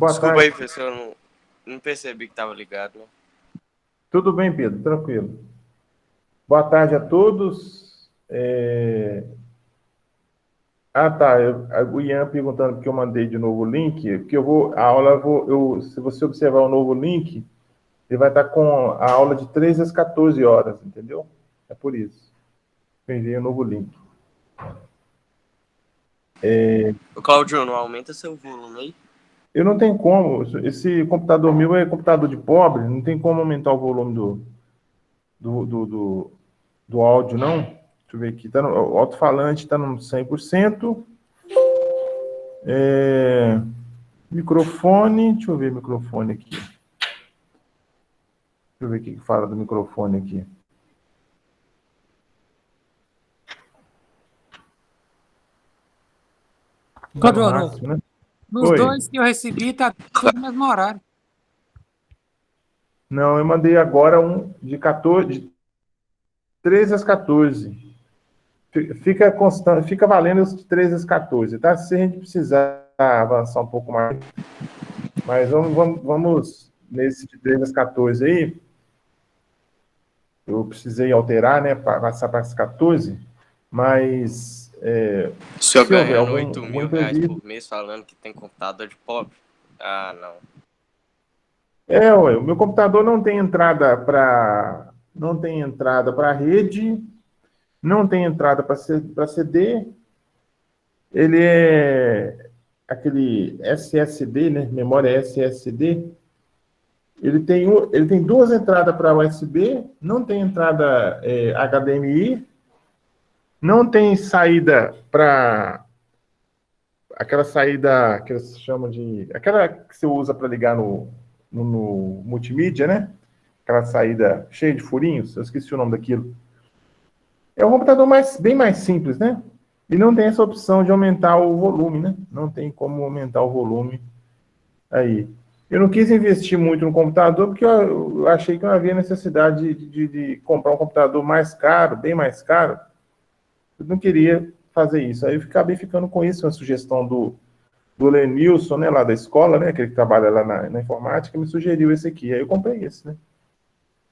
Boa Desculpa aí, tarde. professor, eu não percebi que estava ligado, né? Tudo bem, Pedro? Tranquilo. Boa tarde a todos. Tá. O Ian perguntando porque eu mandei de novo o link, porque se você observar o novo link, ele vai estar com a aula de 13 às 14 horas, entendeu? É por isso. Eu enviei o novo link. Ô, Claudio, não aumenta seu volume aí? Eu não tenho como, esse computador meu é computador de pobre, não tem como aumentar o volume do, do, do, do áudio, não. Deixa eu ver aqui, o alto-falante está no 100%. Microfone, deixa eu ver o microfone aqui. Deixa eu ver o que fala do microfone aqui. Tá no Cláudio, máximo, né? nos Oi. dois que eu recebi, tá tudo no mesmo horário. Não, eu mandei agora um de 14, de 13 às 14. Fica constante, fica valendo os de 13 às 14, tá? Se a gente precisar avançar um pouco mais, mas vamos nesse de 13 às 14 aí. Eu precisei alterar, né, para passar para as 14, mas O senhor se houver ganhando algum 8 mil reais imprevisto. por mês falando que tem computador de pobre? Ah, não. Ué, o meu computador não tem entrada para rede, não tem entrada para CD, ele é aquele SSD, né? Memória SSD. Ele tem duas entradas para USB, não tem entrada HDMI, não tem saída para aquela saída que eles chamam de aquela que você usa para ligar no multimídia, né? Aquela saída cheia de furinhos, eu esqueci o nome daquilo. É um computador bem mais simples, né? E não tem essa opção de aumentar o volume, né? Não tem como aumentar o volume aí. Eu não quis investir muito no computador porque eu achei que não havia necessidade de comprar um computador mais caro, bem mais caro. Eu não queria fazer isso. Aí eu acabei ficando com isso, uma sugestão do Lenilson, né, lá da escola, né, aquele que trabalha lá na informática, me sugeriu esse aqui. Aí eu comprei esse, né?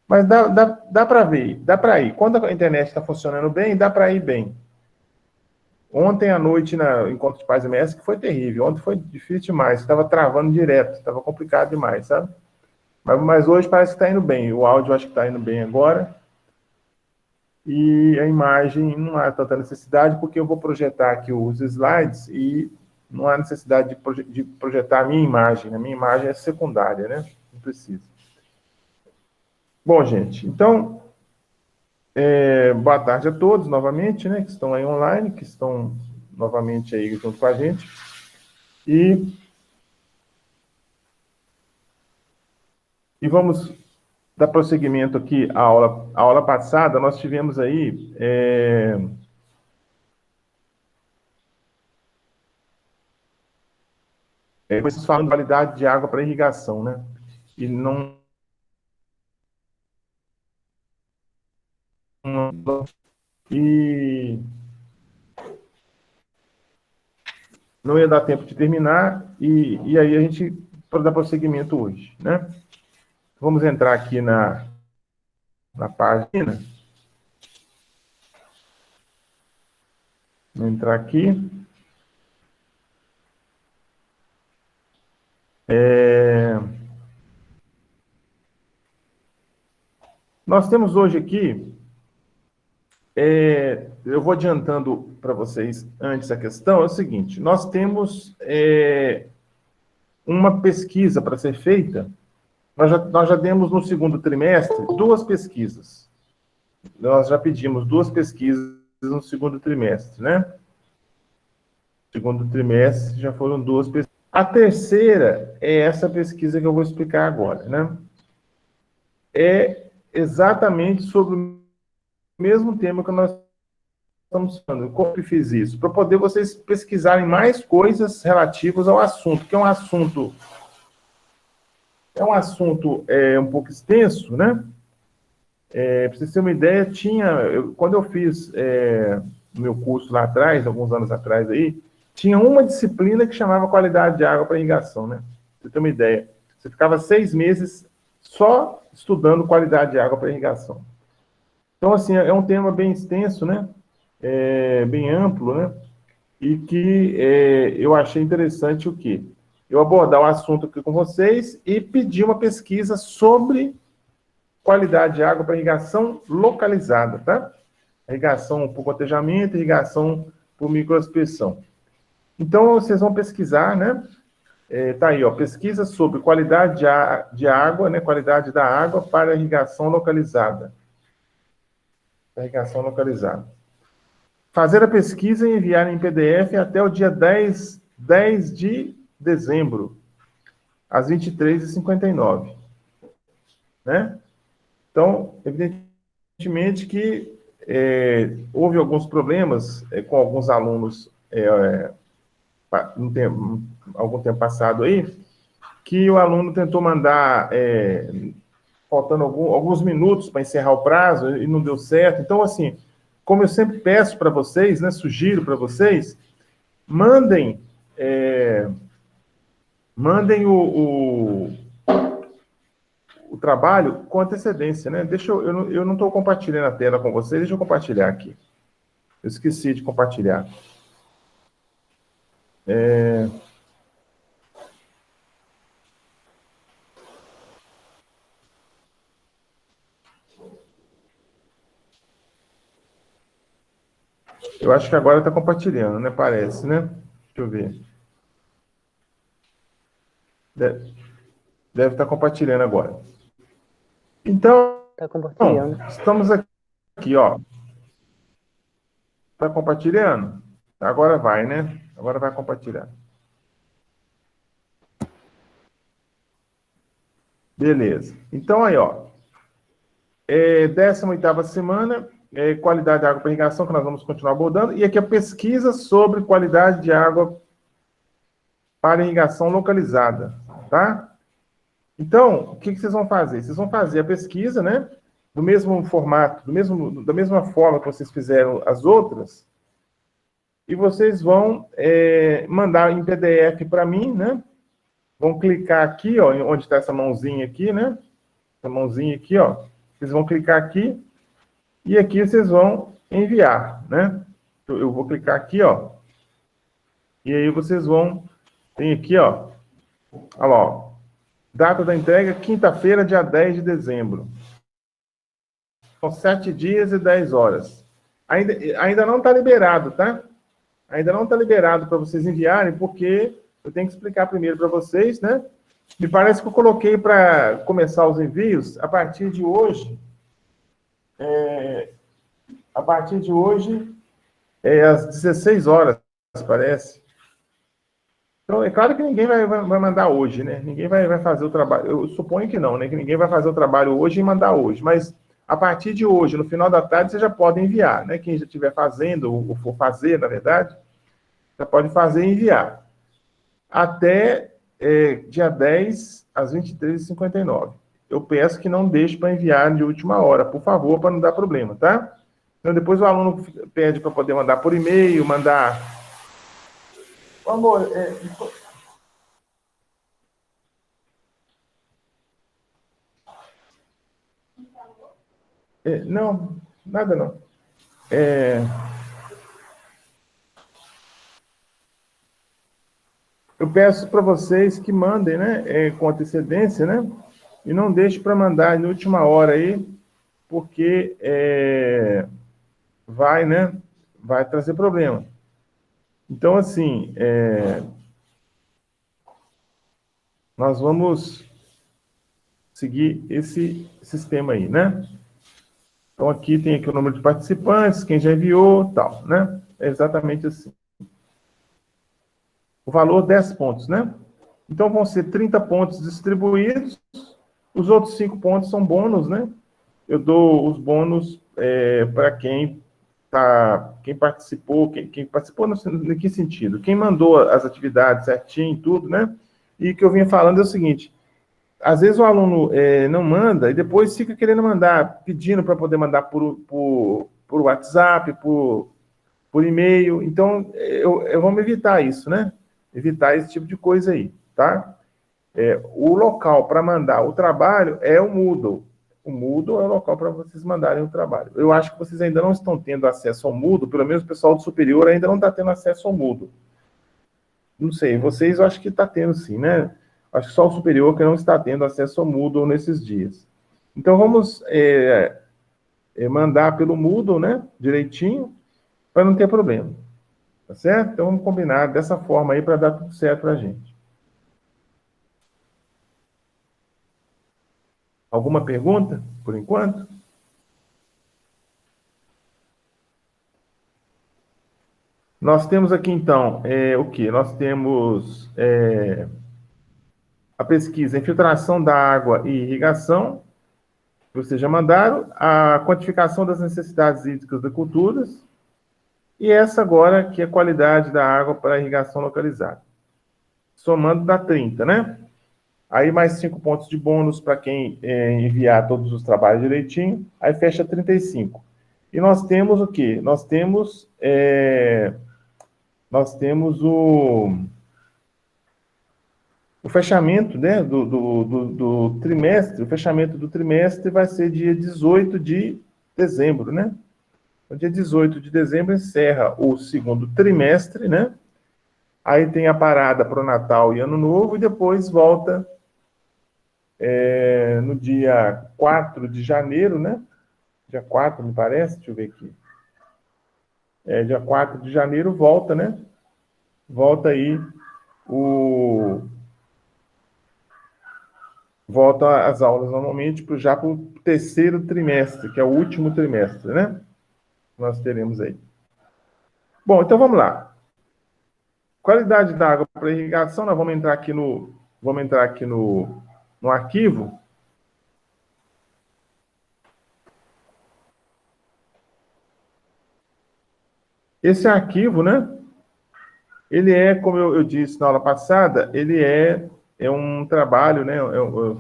Mas dá para ver, dá para ir. Quando a internet está funcionando bem, dá para ir bem. Ontem à noite, na Encontro de Paz e Mestre, que foi terrível. Ontem foi difícil demais, estava travando direto, estava complicado demais, sabe? Mas hoje parece que está indo bem. O áudio acho que está indo bem agora. E a imagem não há tanta necessidade, porque eu vou projetar aqui os slides e não há necessidade de projetar a minha imagem. A minha imagem é secundária, né? Não precisa. Bom, gente, então, boa tarde a todos novamente, né? Que estão aí online, que estão novamente aí junto com a gente. E vamos dar prosseguimento aqui à aula. A aula passada, nós tivemos aí vocês falam de qualidade de água para irrigação, né? E e não ia dar tempo de terminar, e aí a gente para dar prosseguimento hoje, né? Vamos entrar aqui na página. Vou entrar aqui. Nós temos hoje aqui, eu vou adiantando para vocês antes a questão, é o seguinte, nós temos uma pesquisa para ser feita, nós já demos no segundo trimestre 2 pesquisas. Nós já pedimos 2 pesquisas no segundo trimestre, né? Segundo trimestre já foram 2 pesquisas. A terceira é essa pesquisa que eu vou explicar agora, né? É exatamente sobre o mesmo tema que nós estamos falando. Como eu fiz isso? Para poder vocês pesquisarem mais coisas relativas ao assunto, que é um assunto um pouco extenso, né? Para vocês terem uma ideia, quando eu fiz meu curso lá atrás, alguns anos atrás aí, tinha uma disciplina que chamava qualidade de água para irrigação, né? você ter uma ideia. Você ficava 6 meses só estudando qualidade de água para irrigação. Então, assim, é um tema bem extenso, né? Bem amplo, né? E que eu achei interessante o quê? Eu abordar o assunto aqui com vocês e pedir uma pesquisa sobre qualidade de água para irrigação localizada, tá? Irrigação por gotejamento, irrigação por microaspersão. Então, vocês vão pesquisar, né? Tá aí, ó, pesquisa sobre qualidade de água, né? Qualidade da água para irrigação localizada. Irrigação localizada. Fazer a pesquisa e enviar em PDF até o dia 10 de dezembro, às 23h59. Né? Então, evidentemente que houve alguns problemas com alguns alunos algum tempo passado aí, que o aluno tentou mandar, faltando alguns minutos para encerrar o prazo, e não deu certo. Então, assim, como eu sempre peço para vocês, né, sugiro para vocês, mandem o trabalho com antecedência, né? Eu não estou compartilhando a tela com vocês, deixa eu compartilhar aqui. Eu esqueci de compartilhar. Eu acho que agora está compartilhando, né? Parece, né? Deixa eu ver. Deve estar compartilhando agora. Então, Está compartilhando. Estamos aqui, ó. Está compartilhando? Agora vai, né? Agora vai compartilhar. Beleza. Então, aí, ó. 18ª semana, qualidade de água para irrigação, que nós vamos continuar abordando. E aqui a pesquisa sobre qualidade de água para irrigação localizada, tá? Então, o que vocês vão fazer? Vocês vão fazer a pesquisa, né? Do mesmo formato, da mesma forma que vocês fizeram as outras, e vocês vão mandar em PDF para mim, né? Vão clicar aqui, ó, onde está essa mãozinha aqui, né? Essa mãozinha aqui, ó. Vocês vão clicar aqui, e aqui vocês vão enviar, né? Eu vou clicar aqui, ó. E aí vocês vão... Tem aqui, ó. Olha lá, ó. Data da entrega, quinta-feira, dia 10 de dezembro. São 7 dias e 10 horas. Ainda não está liberado, tá? Ainda não está liberado para vocês enviarem, porque eu tenho que explicar primeiro para vocês, né? Me parece que eu coloquei para começar os envios a partir de hoje. Às 16 horas, parece. Então, é claro que ninguém vai mandar hoje, né? Ninguém vai fazer o trabalho. Eu suponho que não, né? Que ninguém vai fazer o trabalho hoje e mandar hoje. Mas, a partir de hoje, no final da tarde, você já pode enviar, né? Quem já estiver fazendo, ou for fazer, na verdade, já pode fazer e enviar. Até dia 10, às 23h59. Eu peço que não deixe para enviar de última hora, por favor, para não dar problema, tá? Então, depois o aluno pede para poder mandar por e-mail, mandar... Amor, não, nada não. Eu peço para vocês que mandem, né, com antecedência, né, e não deixe para mandar na última hora aí, porque vai, né, vai trazer problema. Então, assim, nós vamos seguir esse sistema aí, né? Então, aqui tem aqui o número de participantes, quem já enviou, tal, né? É exatamente assim. O valor, 10 pontos, né? Então, vão ser 30 pontos distribuídos, os outros 5 pontos são bônus, né? Eu dou os bônus para quem participou, quem participou em que sentido? Quem mandou as atividades certinho, tudo, né? E o que eu vinha falando é o seguinte, às vezes o aluno não manda e depois fica querendo mandar, pedindo para poder mandar por WhatsApp, por e-mail. Então, vamos evitar isso, né? Evitar esse tipo de coisa aí, tá? O local para mandar o trabalho é o Moodle. O Moodle é o local para vocês mandarem o trabalho. Eu acho que vocês ainda não estão tendo acesso ao Moodle, pelo menos o pessoal do superior ainda não está tendo acesso ao Moodle. Não sei, vocês eu acho que está tendo sim, né? Acho que só o superior que não está tendo acesso ao Moodle nesses dias. Então, vamos mandar pelo Moodle, né? Direitinho, para não ter problema. Tá certo? Então, vamos combinar dessa forma aí para dar tudo certo para a gente. Alguma pergunta, por enquanto? Nós temos aqui, então, o quê? Nós temos a pesquisa infiltração da água e irrigação, que vocês já mandaram, a quantificação das necessidades hídricas de culturas, e essa agora, que é a qualidade da água para irrigação localizada. Somando dá 30, né? Aí mais 5 pontos de bônus para quem enviar todos os trabalhos direitinho, aí fecha 35. E nós temos o quê? Nós temos o fechamento, né, do trimestre. O fechamento do trimestre vai ser dia 18 de dezembro, né? No dia 18 de dezembro encerra o segundo trimestre, né? Aí tem a parada para o Natal e Ano Novo, e depois volta no dia 4 de janeiro, né? Dia 4, me parece, deixa eu ver aqui. Dia 4 de janeiro volta, né? Volta aí volta as aulas normalmente já para o terceiro trimestre, que é o último trimestre, né? Nós teremos aí. Bom, então vamos lá. Qualidade da água para irrigação, nós vamos entrar aqui no arquivo. Esse arquivo, né? Ele como eu disse na aula passada, ele é um trabalho, né?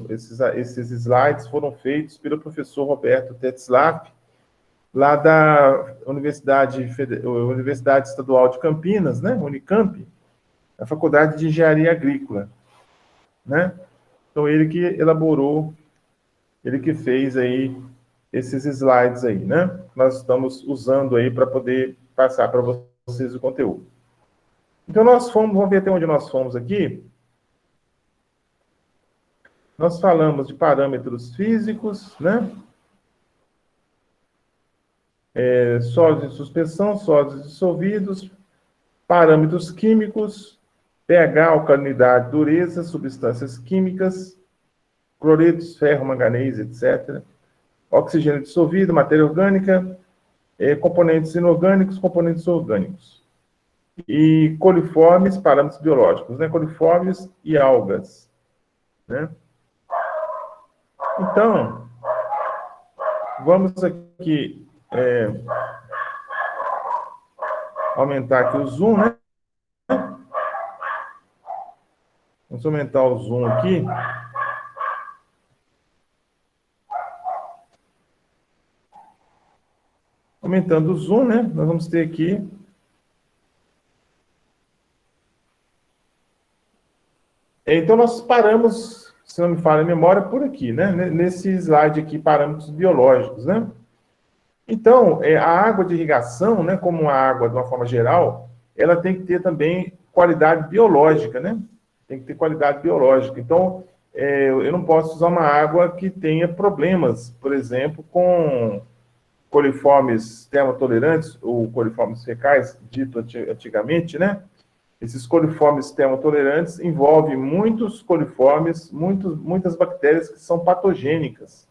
Esses slides foram feitos pelo professor Roberto Tetzlaff, lá da Universidade Estadual de Campinas, né? Unicamp, a Faculdade de Engenharia Agrícola, né? Então, ele que elaborou, ele que fez aí esses slides aí, né? Nós estamos usando aí para poder passar para vocês o conteúdo. Então, vamos ver até onde nós fomos aqui. Nós falamos de parâmetros físicos, né? Sólidos de suspensão, sólidos dissolvidos, parâmetros químicos, pH, alcalinidade, dureza, substâncias químicas, cloretos, ferro, manganês, etc. Oxigênio dissolvido, matéria orgânica, componentes inorgânicos, componentes orgânicos. E coliformes, parâmetros biológicos, né? Coliformes e algas, né? Então, vamos aqui aumentar aqui o zoom, né? Vamos aumentar o zoom aqui. Aumentando o zoom, né? Nós vamos ter aqui então, nós paramos, se não me falha a memória, por aqui, né? Nesse slide aqui, parâmetros biológicos, né? Então, a água de irrigação, né, como a água de uma forma geral, ela tem que ter também qualidade biológica, né? Tem que ter qualidade biológica. Então, eu não posso usar uma água que tenha problemas, por exemplo, com coliformes termotolerantes, ou coliformes fecais, dito antigamente, né? Esses coliformes termotolerantes envolvem muitos coliformes, muitas bactérias que são patogênicas,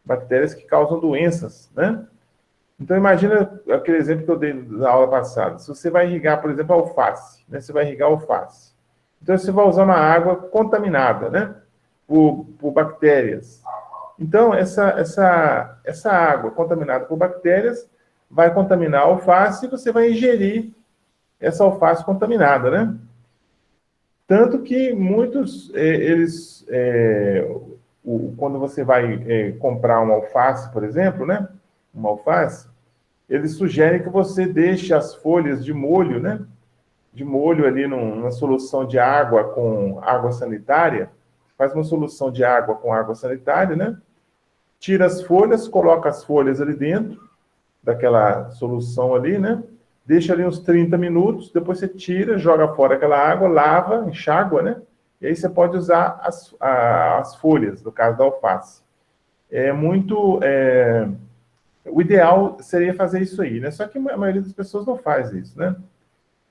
bactérias que causam doenças, né? Então, imagina aquele exemplo que eu dei na aula passada. Se você vai irrigar, por exemplo, alface, né? Você vai irrigar alface. Então, você vai usar uma água contaminada, né? Por bactérias. Então, essa água contaminada por bactérias vai contaminar a alface e você vai ingerir essa alface contaminada, né? Tanto que muitos, quando você vai comprar uma alface, por exemplo, né? Uma alface, eles sugerem que você deixe as folhas de molho, né? De molho ali numa solução de água com água sanitária, faz uma solução de água com água sanitária, né? Tira as folhas, coloca as folhas ali dentro daquela solução ali, né? Deixa ali uns 30 minutos, depois você tira, joga fora aquela água, lava, enxágua, né? E aí você pode usar as folhas, no caso da alface. O ideal seria fazer isso aí, né? Só que a maioria das pessoas não faz isso, né?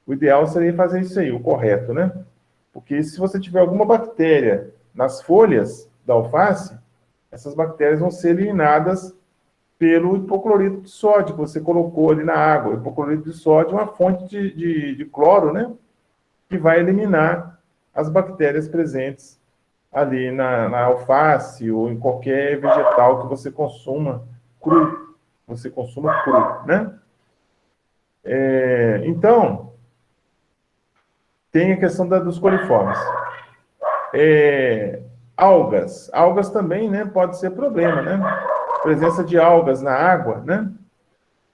O ideal seria fazer isso aí, o correto, né? Porque se você tiver alguma bactéria nas folhas da alface, essas bactérias vão ser eliminadas pelo hipoclorito de sódio que você colocou ali na água. O hipoclorito de sódio é uma fonte de cloro, né? Que vai eliminar as bactérias presentes ali na alface ou em qualquer vegetal que você consuma cru. Você consuma cru, né? Então, tem a questão dos coliformes. Algas também, né? Pode ser problema, né? Presença de algas na água, né?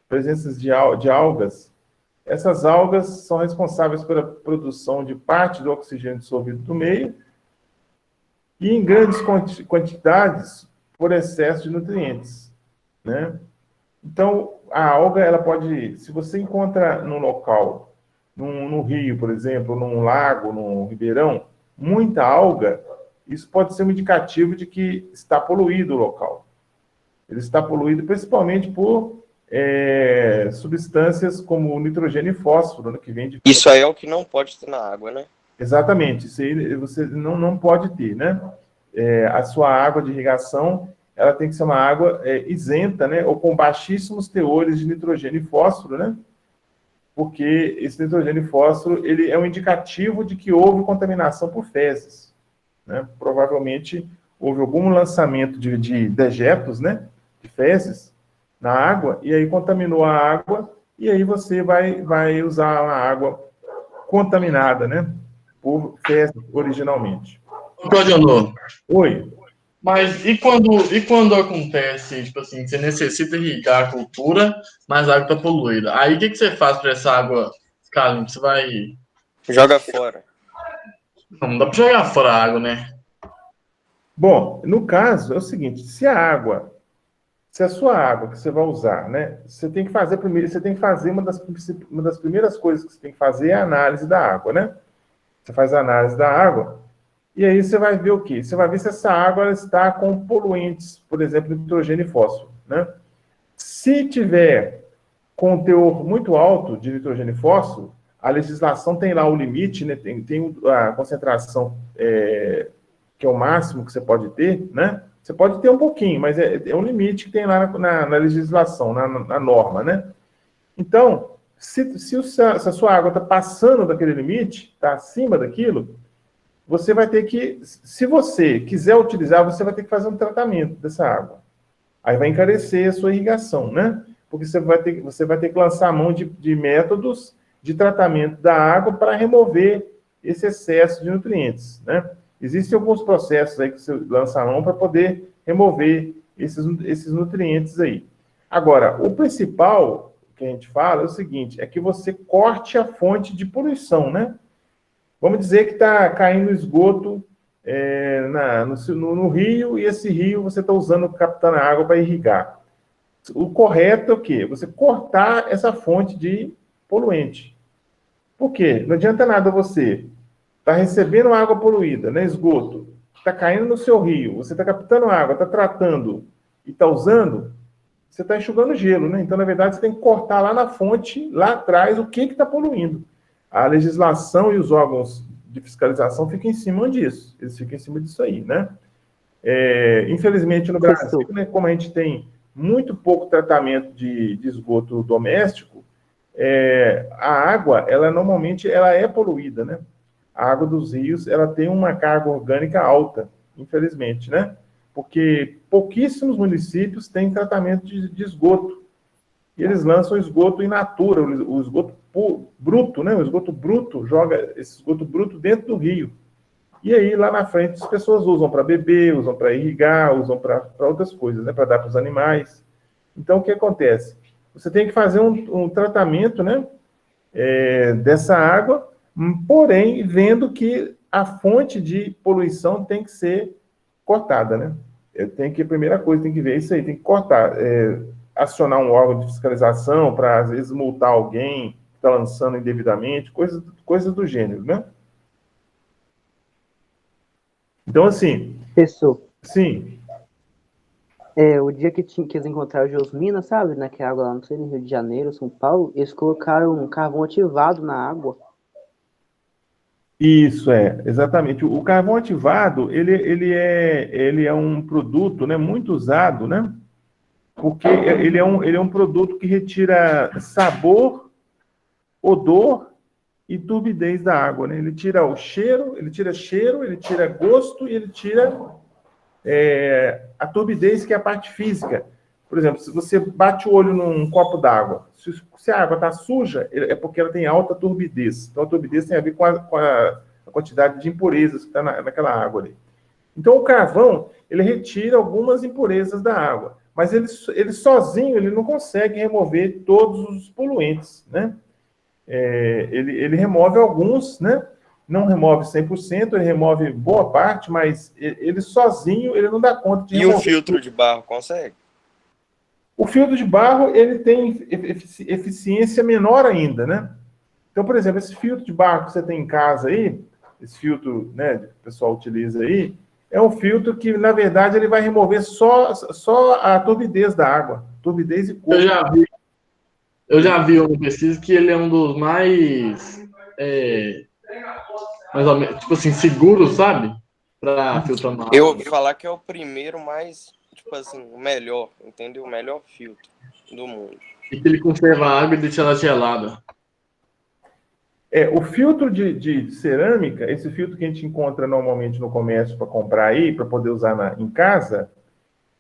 Presenças de algas. Essas algas são responsáveis pela produção de parte do oxigênio dissolvido do meio e em grandes quantidades por excesso de nutrientes, né? Então, a alga, ela pode, se você encontra num local, num rio, por exemplo, num lago, num ribeirão, muita alga, isso pode ser um indicativo de que está poluído o local. Ele está poluído principalmente por substâncias como nitrogênio e fósforo, né, que vem de... Isso aí é o que não pode ter na água, né? Exatamente, isso aí você não pode ter, né? A sua água de irrigação, ela tem que ser uma água isenta, né? Ou com baixíssimos teores de nitrogênio e fósforo, né? Porque esse nitrogênio e fósforo, ele é um indicativo de que houve contaminação por fezes, né? Provavelmente houve algum lançamento de dejetos, né? De fezes na água, e aí contaminou a água, e aí você vai usar uma água contaminada, né? Por fezes originalmente. Claudionor, Oi. mas e quando acontece, tipo assim, você necessita irrigar a cultura, mas a água está poluída? Aí o que você faz para essa água ficar limpa? Você vai. Joga fora. Não dá para jogar fora a água, né? Bom, no caso, é o seguinte, se a sua água que você vai usar, né, você tem que fazer uma das primeiras coisas que você tem que fazer é a análise da água, né? Você faz a análise da água, e aí você vai ver o quê? Você vai ver se essa água ela está com poluentes, por exemplo, nitrogênio e fósforo, né? Se tiver com um teor muito alto de nitrogênio e fósforo, a legislação tem lá o limite, né? Tem a concentração que é o máximo que você pode ter, né? Você pode ter um pouquinho, mas é um limite que tem lá na legislação, na norma, né? Então, se a sua água está passando daquele limite, está acima daquilo, você vai ter que, se você quiser utilizar, você vai ter que fazer um tratamento dessa água. Aí vai encarecer a sua irrigação, né? Porque você vai ter que lançar a mão de métodos de tratamento da água para remover esse excesso de nutrientes, né? Existem alguns processos aí que você lança a mão para poder remover esses nutrientes aí. Agora, o principal que a gente fala é o seguinte, é que você corte a fonte de poluição, né? Vamos dizer que está caindo esgoto no rio, e esse rio você está captando a água para irrigar. O correto é o quê? Você cortar essa fonte de poluente. Por quê? Não adianta nada você está recebendo água poluída, né, esgoto, está caindo no seu rio, você está captando água, está tratando e está usando, você está enxugando gelo, né? Então, na verdade, você tem que cortar lá na fonte, lá atrás, o que está poluindo. A legislação e os órgãos de fiscalização ficam em cima disso. Eles ficam em cima disso aí, né? Infelizmente, no Brasil, né, como a gente tem muito pouco tratamento de esgoto doméstico, a água, normalmente é poluída, né? A água dos rios, ela tem uma carga orgânica alta, infelizmente, né? Porque pouquíssimos municípios têm tratamento de esgoto. E eles lançam esgoto in natura, o esgoto bruto, né? O esgoto bruto, joga esse esgoto bruto dentro do rio. E aí, lá na frente, as pessoas usam para beber, usam para irrigar, usam para outras coisas, né? Para dar para os animais. Então, o que acontece? Você tem que fazer um tratamento, né? Dessa água, porém, vendo que a fonte de poluição tem que ser cortada, né? A primeira coisa, tem que ver isso aí, tem que cortar. Acionar um órgão de fiscalização para, às vezes, multar alguém que está lançando indevidamente, coisas do gênero, né? Então, assim... Pessoal, Sim. o dia que eles encontraram o Geosmina, sabe? Naquela água lá, não sei, no Rio de Janeiro, São Paulo, eles colocaram um carvão ativado na água. Isso, exatamente. O carvão ativado, ele é um produto, né, muito usado, né? Porque ele é um produto que retira sabor, odor e turbidez da água, né? Ele tira cheiro, ele tira gosto e ele tira a turbidez, que é a parte física. Por exemplo, se você bate o olho num copo d'água, se a água está suja, é porque ela tem alta turbidez. Então, a turbidez tem a ver com a quantidade de impurezas que está naquela água ali. Então, o carvão, ele retira algumas impurezas da água, mas ele sozinho, ele não consegue remover todos os poluentes, né? Ele remove alguns, né? Não remove 100%, ele remove boa parte, mas ele sozinho, ele não dá conta de remover. E o filtro de barro consegue? O filtro de barro, ele tem eficiência menor ainda, né? Então, por exemplo, esse filtro de barro que você tem em casa aí, esse filtro, né, que o pessoal utiliza aí, é um filtro que, na verdade, ele vai remover só a turbidez da água, turbidez e cor. Eu já vi uma pesquisa que ele é um dos mais ou menos, tipo assim, seguros, sabe? Para filtrar uma água. Eu ouvi falar que é o primeiro mais, tipo assim, o melhor, entendeu? O melhor filtro do mundo. E que ele conserva a água e deixa ela gelada. O filtro de cerâmica, esse filtro que a gente encontra normalmente no comércio para comprar aí, para poder usar em casa,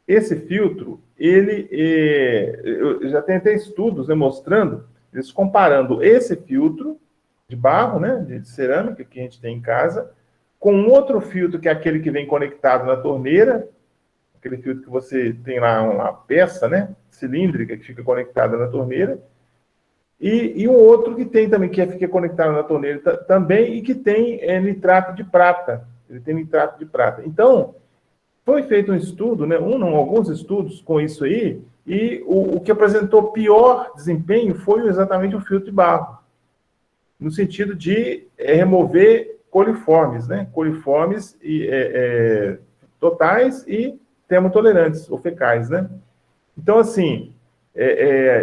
esse filtro, eu já tenho até estudos, né, mostrando, eles comparando esse filtro de barro, né, de cerâmica que a gente tem em casa, com um outro filtro, que é aquele que vem conectado na torneira, aquele filtro que você tem lá uma peça, né, cilíndrica, que fica conectada na torneira, e um outro que tem também, que fica conectado na torneira também, e que tem nitrato de prata. Ele tem nitrato de prata. Então, foi feito um estudo, né, alguns estudos com isso aí, e o que apresentou pior desempenho foi exatamente o filtro de barro, no sentido de remover coliformes, né, coliformes totais e termotolerantes, ou fecais, né. Então, assim,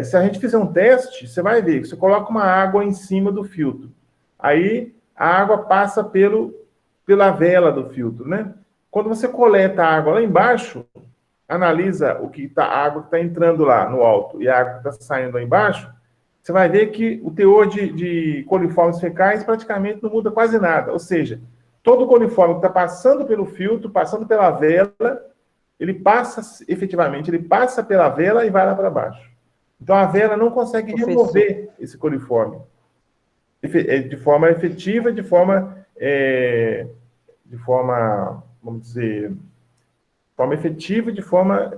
se a gente fizer um teste, você vai ver que você coloca uma água em cima do filtro, aí a água passa pela vela do filtro, né. Quando você coleta a água lá embaixo, analisa a água que está entrando lá no alto e a água que está saindo lá embaixo, você vai ver que o teor de coliformes fecais praticamente não muda quase nada. Ou seja, todo coliforme que está passando pelo filtro, passando pela vela, ele passa pela vela e vai lá para baixo. Então, a vela não consegue remover esse coliforme de forma efetiva, de forma, vamos dizer, forma efetiva, de forma...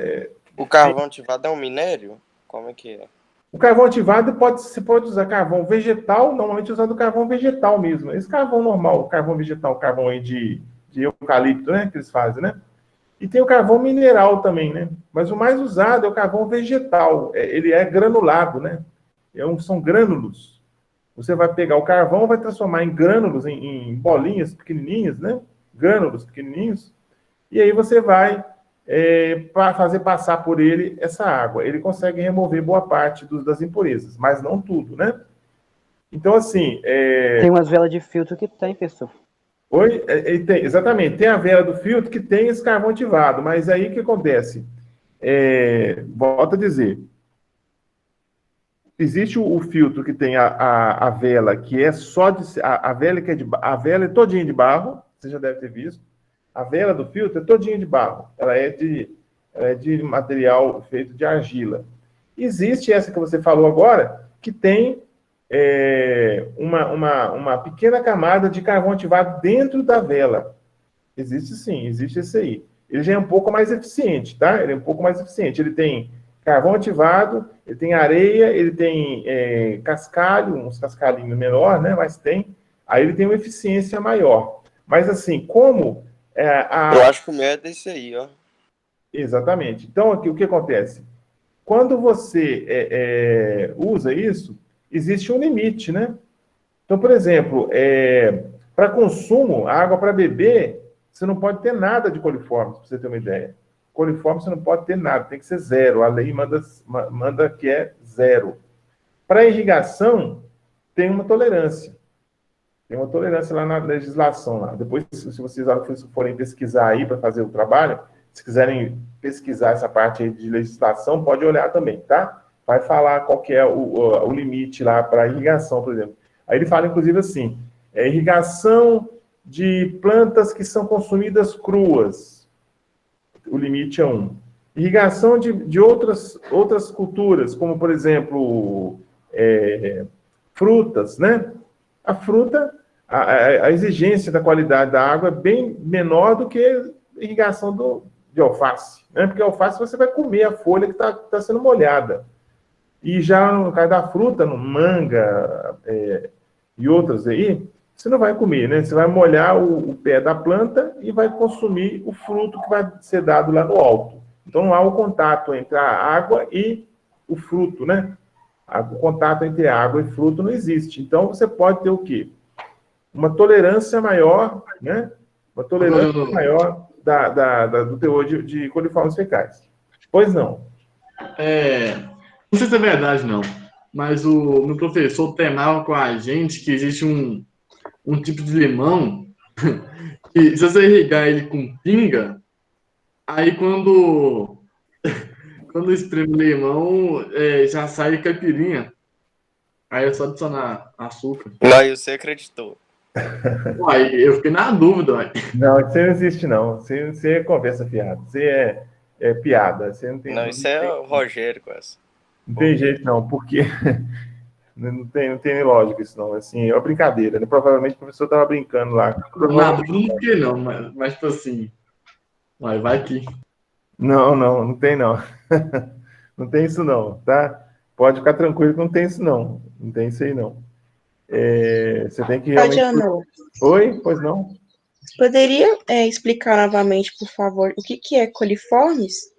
O carvão ativado é um minério? Como é que é? O carvão ativado você pode usar carvão vegetal, normalmente usado carvão vegetal mesmo. Esse carvão normal, o carvão vegetal, o carvão aí de eucalipto, né, que eles fazem, né? E tem o carvão mineral também, né? Mas o mais usado é o carvão vegetal. Ele é granulado, né? São grânulos. Você vai pegar o carvão, vai transformar em grânulos, em bolinhas pequenininhas, né? Grânulos pequenininhos. E aí você vai fazer passar por ele essa água. Ele consegue remover boa parte das impurezas, mas não tudo, né? Então, assim... Tem umas velas de filtro que tem, pessoal. Oi? Exatamente. Tem a vela do filtro que tem esse carvão ativado, mas aí o que acontece? Volto a dizer. Existe o filtro que tem a vela, que é só de... A vela é todinha de barro, você já deve ter visto. A vela do filtro é todinha de barro. Ela é de material feito de argila. Existe essa que você falou agora, que tem uma pequena camada de carvão ativado dentro da vela. Existe sim, existe esse aí. Ele já é um pouco mais eficiente, tá? Ele é um pouco mais eficiente. Ele tem carvão ativado, ele tem areia, ele tem cascalho, uns cascalhinhos menor, né? Mas tem. Aí ele tem uma eficiência maior. Mas assim, como Eu acho que o meu é desse aí, ó. Exatamente. Então, aqui, o que acontece? Quando você usa isso, existe um limite, né? Então, por exemplo, para consumo, a água para beber, você não pode ter nada de coliformes, para você ter uma ideia. Coliforme você não pode ter nada, tem que ser zero. A lei manda que é zero. Para irrigação, tem uma tolerância. Tem uma tolerância lá na legislação. Lá. Depois, se vocês forem pesquisar aí para fazer o trabalho, se quiserem pesquisar essa parte aí de legislação, pode olhar também, tá? Vai falar qual que é o limite lá para irrigação, por exemplo. Aí ele fala, inclusive, assim, irrigação de plantas que são consumidas cruas. O limite é 1. Irrigação de outras culturas, como, por exemplo, frutas, né? A fruta, a exigência da qualidade da água é bem menor do que a irrigação de alface, né? Porque a alface você vai comer a folha que está sendo molhada. E já no caso da fruta, no manga e outras aí, você não vai comer, né? Você vai molhar o pé da planta e vai consumir o fruto que vai ser dado lá no alto. Então não há um contato entre a água e o fruto, né? O contato entre água e fruto não existe. Então você pode ter o quê? Uma tolerância maior, né? Uma tolerância maior do teor de coliformes fecais. Pois não. Não sei se é verdade, não. Mas o meu professor temava com a gente que existe um tipo de limão que, se você irrigar ele com pinga, aí quando espreme o limão, já sai caipirinha. Aí é só adicionar açúcar. Não, você acreditou. Uai, eu fiquei na dúvida, uai. Não, isso não existe, não. Você é conversa fiada. Você é piada. Você não tem. Não, isso é o Rogério com essa. Não tem jeito, não, porque não tem lógica isso, não. Assim, é uma brincadeira, né? Provavelmente o professor estava brincando lá. Na dúvida não fiquei, não, mas tipo assim, vai que. Não tem, não. Não tem isso, não, tá? Pode ficar tranquilo que não tem isso, não. Não tem isso aí, não. Você tem que realmente... Adriano, Oi? Pois não? poderia explicar novamente, por favor, o que é coliformes?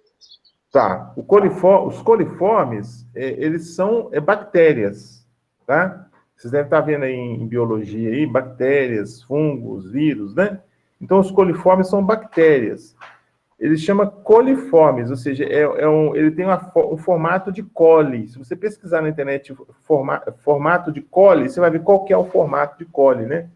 Tá. Os coliformes, eles são bactérias, tá? Vocês devem estar vendo aí em biologia aí, bactérias, fungos, vírus, né? Então, os coliformes são bactérias. Ele chama coliformes, ou seja, ele tem um formato de coli. Se você pesquisar na internet formato de coli, você vai ver qual que é o formato de coli, né?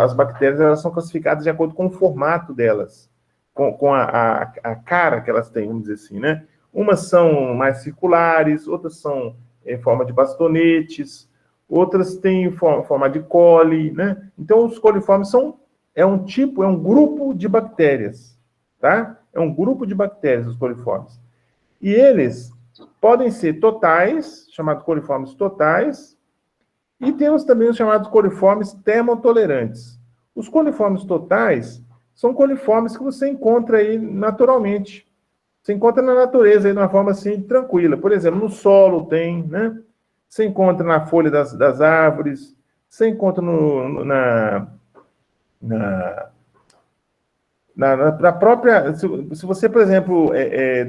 As bactérias, elas são classificadas de acordo com o formato delas, com a cara que elas têm, vamos dizer assim, né? Umas são mais circulares, outras são em forma de bastonetes, outras têm forma de coli, né? Então, os coliformes é um grupo de bactérias, tá? É um grupo de bactérias, os coliformes. E eles podem ser totais, chamados coliformes totais, e temos também os chamados coliformes termotolerantes. Os coliformes totais são coliformes que você encontra aí naturalmente. Você encontra na natureza aí de uma forma assim tranquila. Por exemplo, no solo tem, né? Você encontra na folha das árvores, você encontra na própria... Se você, por exemplo,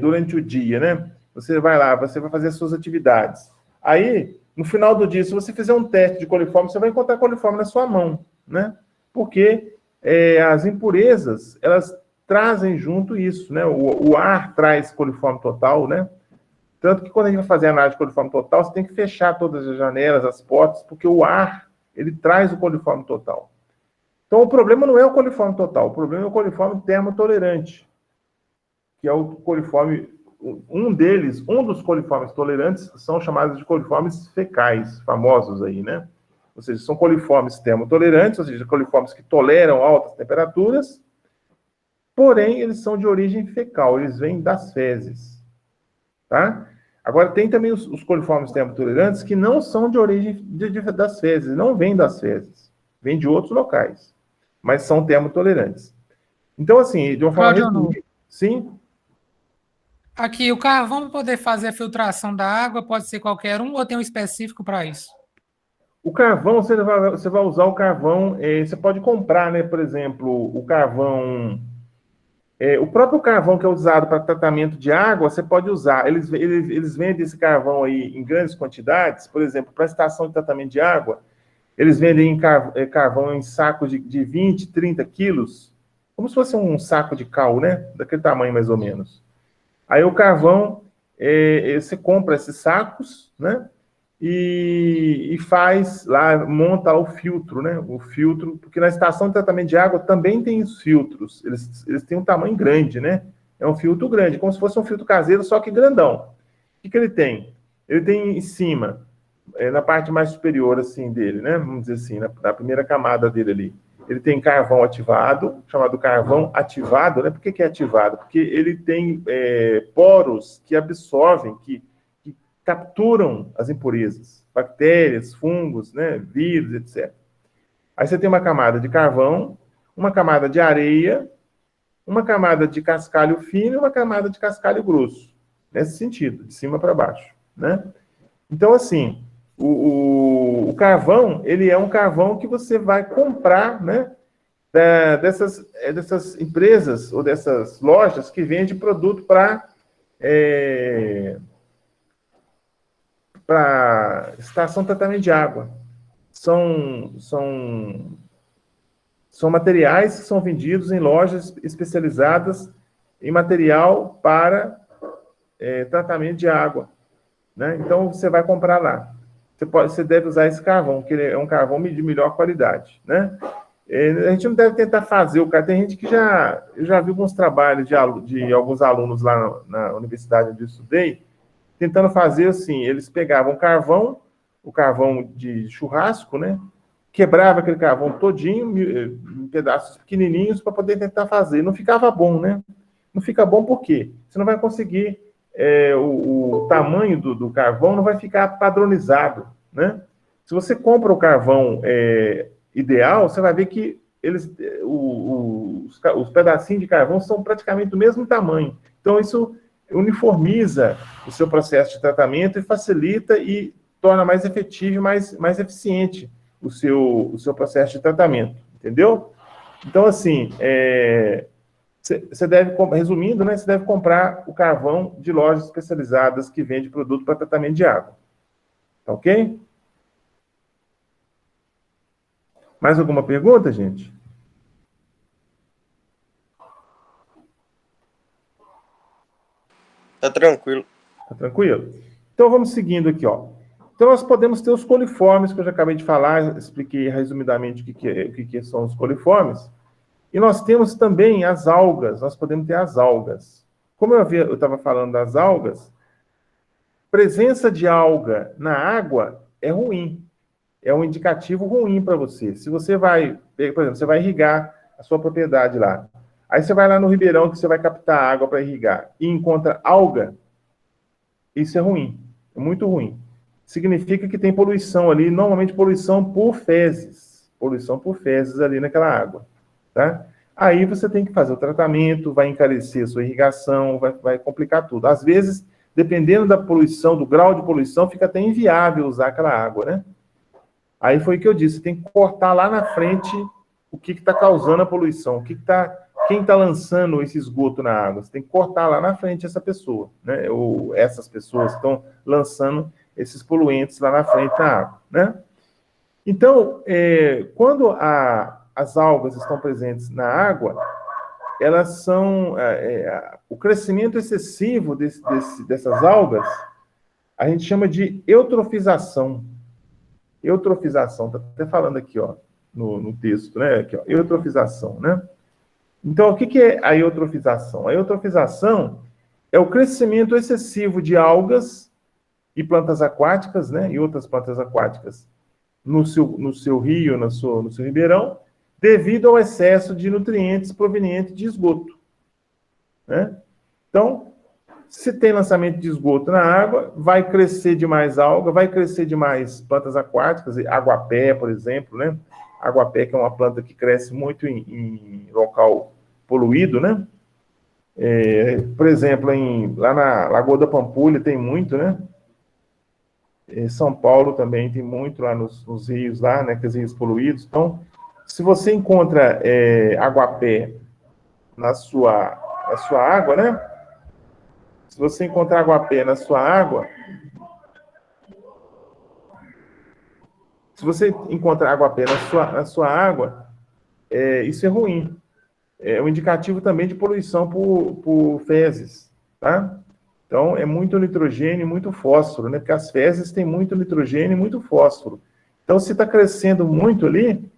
durante o dia, né? Você vai lá, você vai fazer as suas atividades. Aí, no final do dia, se você fizer um teste de coliforme, você vai encontrar coliforme na sua mão, né? Porque as impurezas, elas trazem junto isso, né? O ar traz coliforme total, né? Tanto que quando a gente vai fazer a análise de coliforme total, você tem que fechar todas as janelas, as portas, porque o ar, ele traz o coliforme total. Então, o problema não é o coliforme total, o problema é o coliforme termotolerante, que é o coliforme, um dos coliformes tolerantes são chamados de coliformes fecais, famosos aí, né? Ou seja, são coliformes termotolerantes, ou seja, coliformes que toleram altas temperaturas, porém, eles são de origem fecal, eles vêm das fezes, tá? Agora, tem também os coliformes termotolerantes que não são de origem das fezes, não vêm das fezes, vêm de outros locais, mas são termotolerantes. Então, assim, de uma forma resumida, sim. Aqui, o carvão para poder fazer a filtração da água pode ser qualquer um ou tem um específico para isso? O carvão, você vai usar o carvão, você pode comprar, né? Por exemplo, o carvão, o próprio carvão que é usado para tratamento de água, você pode usar. Eles vendem esse carvão aí em grandes quantidades, por exemplo, para a estação de tratamento de água, eles vendem carvão em sacos de 20, 30 quilos, como se fosse um saco de cal, né? Daquele tamanho mais ou menos. Aí o carvão, você compra esses sacos, né? E faz lá, monta o filtro, né? O filtro, porque na estação de tratamento de água também tem os filtros. Eles têm um tamanho grande, né? É um filtro grande, como se fosse um filtro caseiro, só que grandão. O que ele tem? Ele tem em cima, na parte mais superior, assim, dele, né? Vamos dizer assim, na primeira camada dele ali. Ele tem carvão ativado, chamado carvão ativado, né? Por que é ativado? Porque ele tem poros que absorvem, que capturam as impurezas, bactérias, fungos, né? Vírus, etc. Aí você tem uma camada de carvão, uma camada de areia, uma camada de cascalho fino e uma camada de cascalho grosso. Nesse sentido, de cima para baixo, né? Então, assim, o carvão, ele é um carvão que você vai comprar, né? Dessas empresas ou dessas lojas que vendem produto para estação de tratamento de água. São materiais que são vendidos em lojas especializadas em material para tratamento de água, né? Então, você vai comprar lá. Você deve usar esse carvão, que ele é um carvão de melhor qualidade, né? A gente não deve tentar fazer o cara. Tem gente que eu já vi alguns trabalhos de alguns alunos lá na universidade onde eu estudei, tentando fazer assim, eles pegavam o carvão de churrasco, né? Quebrava aquele carvão todinho, em pedaços pequenininhos, para poder tentar fazer. Não ficava bom, né? Não fica bom por quê? Você não vai conseguir, o tamanho do carvão não vai ficar padronizado, né? Se você compra o carvão ideal, você vai ver que os pedacinhos de carvão são praticamente do mesmo tamanho. Então, isso uniformiza o seu processo de tratamento e facilita e torna mais efetivo e mais eficiente o seu processo de tratamento, entendeu? Então, assim, você deve, resumindo, né, você deve comprar o carvão de lojas especializadas que vende produto para tratamento de água. Tá ok? Mais alguma pergunta, gente? Tá tranquilo. Tá tranquilo? Então, vamos seguindo aqui, ó. Então, nós podemos ter os coliformes, que eu já acabei de falar, expliquei resumidamente o que são os coliformes. E nós temos também as algas, nós podemos ter as algas. Como eu estava falando das algas, presença de alga na água é ruim. É um indicativo ruim para você. Se você vai, por exemplo, você vai irrigar a sua propriedade lá. Aí você vai lá no ribeirão que você vai captar água para irrigar e encontra alga, isso é ruim, é muito ruim. Significa que tem poluição ali, normalmente poluição por fezes ali naquela água, tá? Aí você tem que fazer o tratamento, vai encarecer a sua irrigação, vai complicar tudo. Às vezes, dependendo da poluição, do grau de poluição, fica até inviável usar aquela água, né? Aí foi o que eu disse, tem que cortar lá na frente o que está causando a poluição, quem está lançando esse esgoto na água. Você tem que cortar lá na frente essa pessoa, né? Ou essas pessoas que estão lançando esses poluentes lá na frente da água, né? Então, quando as algas estão presentes na água, elas são... o crescimento excessivo dessas algas, a gente chama de eutrofização. Eutrofização, está até falando aqui, ó, no texto, né? Aqui, ó, eutrofização, né? Então, o que é a eutrofização? A eutrofização é o crescimento excessivo de algas e plantas aquáticas, né? E outras plantas aquáticas no seu rio, no seu ribeirão, devido ao excesso de nutrientes provenientes de esgoto, né? Então, se tem lançamento de esgoto na água, vai crescer demais alga, vai crescer demais plantas aquáticas, aguapé, por exemplo, né? Aguapé, que é uma planta que cresce muito em local poluído, né? Por exemplo, lá na Lagoa da Pampulha tem muito, né? São Paulo também tem muito lá nos rios, lá, né, aqueles rios poluídos. Então, se você encontra aguapé na sua água, né? Se você encontrar aguapé na sua água, se você encontrar aguapé na sua água, isso é ruim. É um indicativo também de poluição por fezes, tá? Então, é muito nitrogênio e muito fósforo, né? Porque as fezes têm muito nitrogênio e muito fósforo. Então, se está crescendo muito ali,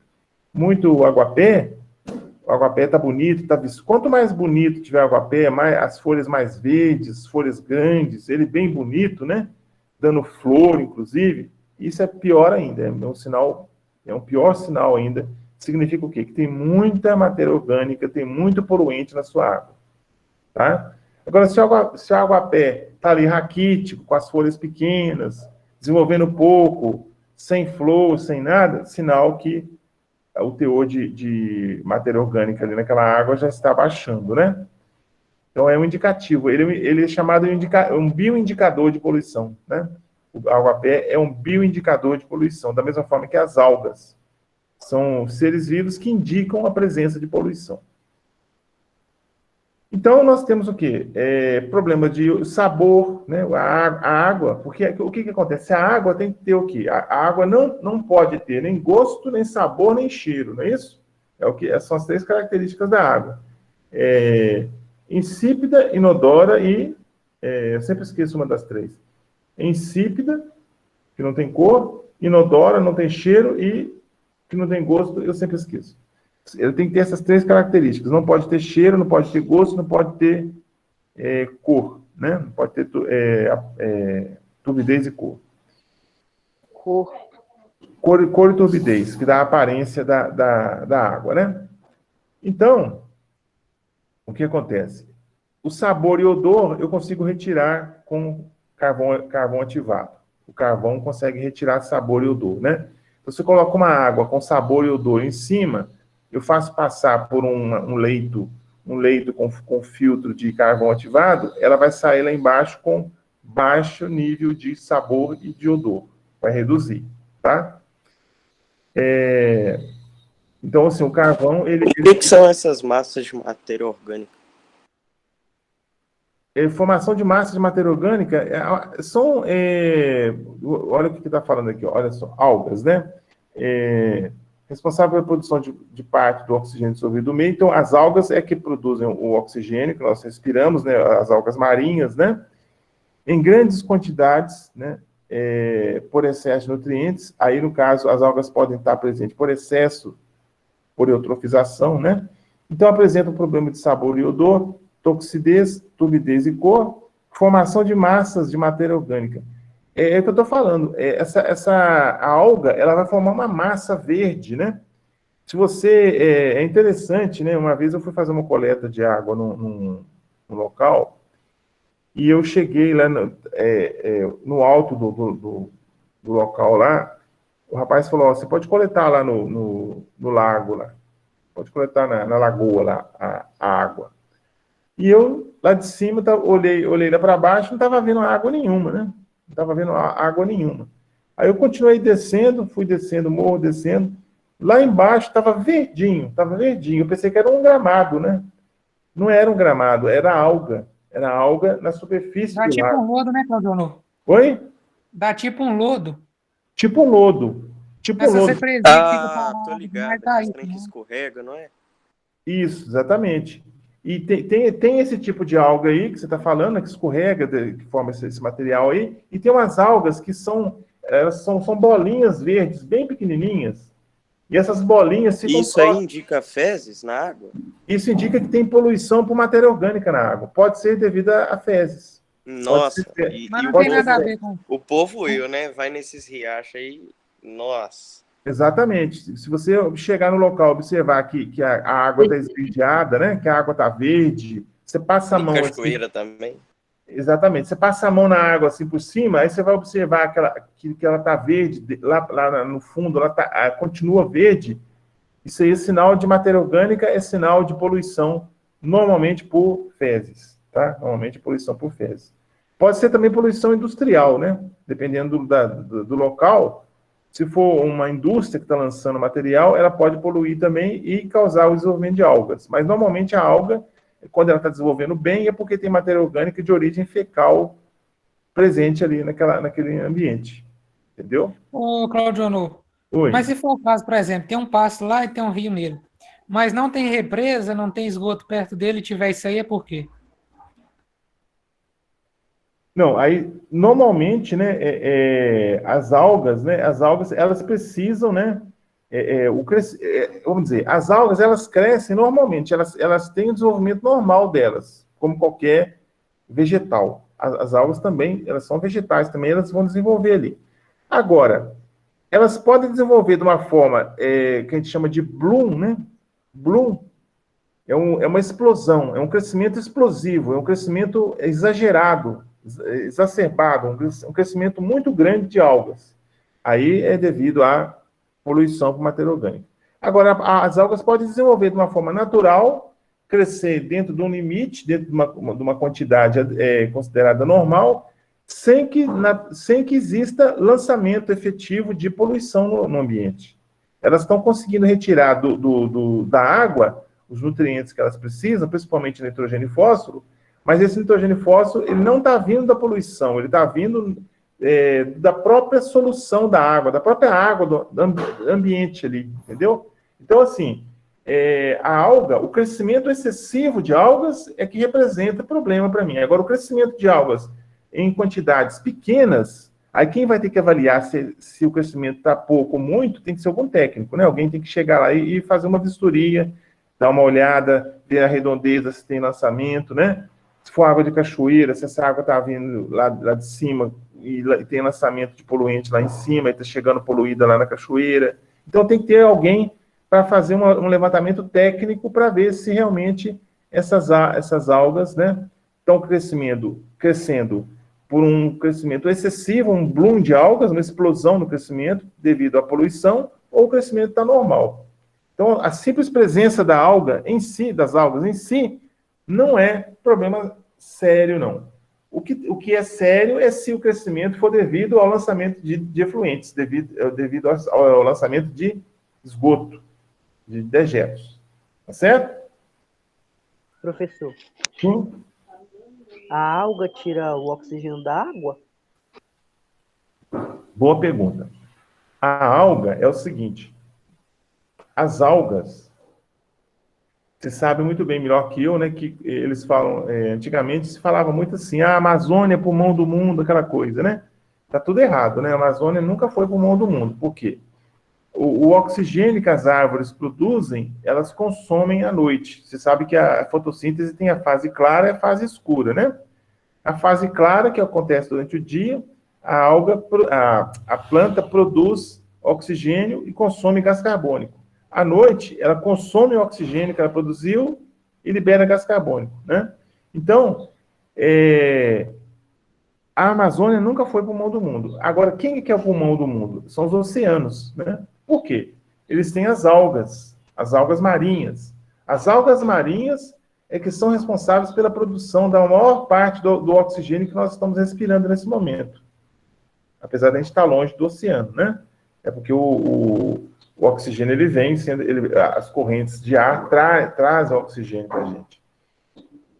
muito aguapé, o aguapé está bonito, tá visto. Quanto mais bonito tiver o aguapé, as folhas mais verdes, folhas grandes, ele bem bonito, né? Dando flor, inclusive, isso é pior ainda, é um pior sinal ainda. Significa o quê? Que tem muita matéria orgânica, tem muito poluente na sua água, tá? Agora, se o aguapé está ali raquítico, com as folhas pequenas, desenvolvendo pouco, sem flor, sem nada, sinal que o teor de matéria orgânica ali naquela água já está baixando, né? Então, é um indicativo. Ele é chamado de um bioindicador de poluição, né? O aguapé é um bioindicador de poluição, da mesma forma que as algas. São seres vivos que indicam a presença de poluição. Então, nós temos o quê? Problema de sabor, né? A água, porque o que acontece? A água tem que ter o quê? A água não pode ter nem gosto, nem sabor, nem cheiro, não é isso? São as 3 características da água. Insípida, inodora e... eu sempre esqueço uma das 3. Insípida, que não tem cor, inodora, não tem cheiro, e que não tem gosto, eu sempre esqueço. Ele tem que ter essas 3 características. Não pode ter cheiro, não pode ter gosto, não pode ter cor, né? Não pode ter turbidez e cor. Cor e turbidez, que dá a aparência da água, né? Então, o que acontece? O sabor e odor eu consigo retirar com carvão ativado. O carvão consegue retirar sabor e odor, né? Então, você coloca uma água com sabor e odor em cima, eu faço passar por um leito com filtro de carvão ativado, ela vai sair lá embaixo com baixo nível de sabor e de odor. Vai reduzir, tá? Então, assim, o carvão... O que são essas massas de matéria orgânica? Formação de massa de matéria orgânica são... olha o que está falando aqui, ó, olha só, algas, né? Responsável pela produção de parte do oxigênio dissolvido do meio. Então, as algas é que produzem o oxigênio que nós respiramos, né? As algas marinhas, né? Em grandes quantidades, né? Por excesso de nutrientes. Aí, no caso, as algas podem estar presentes por excesso, por eutrofização, né? Então, apresenta um problema de sabor e odor, toxidez, turbidez e cor, formação de massas de matéria orgânica. É o que eu estou falando. A alga, ela vai formar uma massa verde, né? Se você... é interessante, né? Uma vez eu fui fazer uma coleta de água num local e eu cheguei lá no alto do local lá, o rapaz falou, ó, você pode coletar lá no lago, lá. Pode coletar na lagoa lá, a água. E eu, lá de cima, olhei lá para baixo, não estava vendo água nenhuma, né? Não estava vendo água nenhuma. Aí eu continuei descendo, fui descendo, morro descendo. Lá embaixo estava verdinho. Eu pensei que era um gramado, né? Não era um gramado, era alga. Era alga na superfície Dá do tipo lago. um lodo, né, Claudionor? Oi? Dá tipo um lodo. Tipo um lodo. Tipo um Essa lodo. representa fica Ah, tô parado, ligado. mas tá aí, Esse trem que né? escorrega, não é? Isso, exatamente. E tem esse tipo de alga aí que você está falando, que escorrega, que forma esse material aí, e tem umas algas que são bolinhas verdes, bem pequenininhas, e essas bolinhas ficam Isso aí próximas. indica fezes na água? Isso indica que tem poluição por matéria orgânica na água. Pode ser devido a fezes. Nossa, Pode Mas não pode tem nada a ser. ver com... o povo né? Vai nesses riachos aí, nossa. Exatamente. Se você chegar no local, observar que a água está esverdeada, né? Que a água está verde, você passa a Tem mão assim. cachoeira também. Exatamente. Você passa a mão na água assim por cima, aí você vai observar que ela está verde, lá no fundo, ela continua verde. Isso aí é sinal de matéria orgânica, é sinal de poluição, normalmente por fezes, tá? Normalmente poluição por fezes. Pode ser também poluição industrial, né? Dependendo do local. Se for uma indústria que está lançando material, ela pode poluir também e causar o desenvolvimento de algas. Mas, normalmente, a alga, quando ela está desenvolvendo bem, é porque tem matéria orgânica de origem fecal presente ali naquele ambiente. Entendeu? Ô, Claudio Honor, Oi. mas se for o caso, por exemplo, tem um pasto lá e tem um rio nele, mas não tem represa, não tem esgoto perto dele, e tiver isso aí, é por quê? Não, aí, normalmente, né, as algas, elas precisam, né, vamos dizer, as algas, elas crescem normalmente, elas têm o desenvolvimento normal delas, como qualquer vegetal. As algas também, elas são vegetais também, elas vão desenvolver ali. Agora, elas podem desenvolver de uma forma que a gente chama de bloom, né? Bloom é uma explosão, é um crescimento explosivo, é um crescimento exagerado, exacerbado, um crescimento muito grande de algas. Aí é devido à poluição por matéria orgânica. Agora, as algas podem desenvolver de uma forma natural, crescer dentro de um limite, dentro de uma quantidade considerada normal, sem que exista lançamento efetivo de poluição no ambiente. Elas estão conseguindo retirar da água os nutrientes que elas precisam, principalmente nitrogênio e fósforo, mas esse nitrogênio e fósforo ele não está vindo da poluição, ele está vindo da própria solução da água, da própria água do ambiente ali, entendeu? Então, assim, a alga, o crescimento excessivo de algas é que representa problema para mim. Agora, o crescimento de algas em quantidades pequenas, aí quem vai ter que avaliar se o crescimento está pouco ou muito, tem que ser algum técnico, né? Alguém tem que chegar lá e fazer uma vistoria, dar uma olhada, ver a redondeza, se tem lançamento, né? Se for água de cachoeira, se essa água está vindo lá de cima e tem lançamento de poluente lá em cima, e está chegando poluída lá na cachoeira. Então tem que ter alguém para fazer um levantamento técnico para ver se realmente essas algas, né, estão crescendo por um crescimento excessivo, um bloom de algas, uma explosão no crescimento devido à poluição, ou o crescimento está normal. Então, a simples presença da alga em si, das algas em si, não é problema sério, não. O que é sério é se o crescimento for devido ao lançamento de efluentes, devido ao lançamento de esgoto, de dejetos. Tá certo? Professor, Sim. a alga tira o oxigênio da água? Boa pergunta. A alga é o seguinte: as algas, você sabe muito bem, melhor que eu, né, que eles falam, antigamente se falava muito assim, a Amazônia é pulmão do mundo, aquela coisa, né? Tá tudo errado, né? A Amazônia nunca foi pulmão do mundo. Por quê? O oxigênio que as árvores produzem, elas consomem à noite. Você sabe que a fotossíntese tem a fase clara e a fase escura, né? A fase clara, que acontece durante o dia, a planta produz oxigênio e consome gás carbônico. À noite, ela consome o oxigênio que ela produziu e libera gás carbônico, né? Então, a Amazônia nunca foi pulmão do mundo. Agora, quem que é o pulmão do mundo? São os oceanos, né? Por quê? Eles têm as algas marinhas. As algas marinhas é que são responsáveis pela produção da maior parte do oxigênio que nós estamos respirando nesse momento. Apesar de a gente estar longe do oceano, né? É porque o oxigênio, ele vem sendo... as correntes de ar trazem o oxigênio para a gente.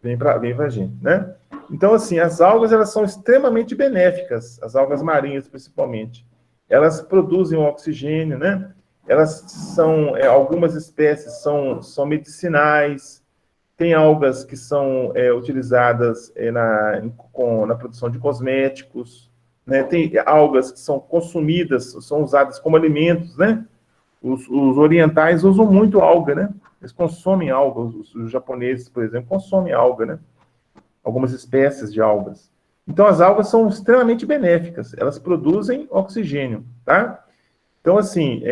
Vem para a gente, né? Então, assim, as algas, elas são extremamente benéficas, as algas marinhas, principalmente. Elas produzem o oxigênio, né? Elas são... algumas espécies são medicinais. Tem algas que são utilizadas na produção de cosméticos, né? Tem algas que são consumidas, são usadas como alimentos, né? Os orientais usam muito alga, né? Eles consomem alga, os japoneses, por exemplo, consomem alga, né? Algumas espécies de algas. Então, as algas são extremamente benéficas, elas produzem oxigênio, tá? Então, assim,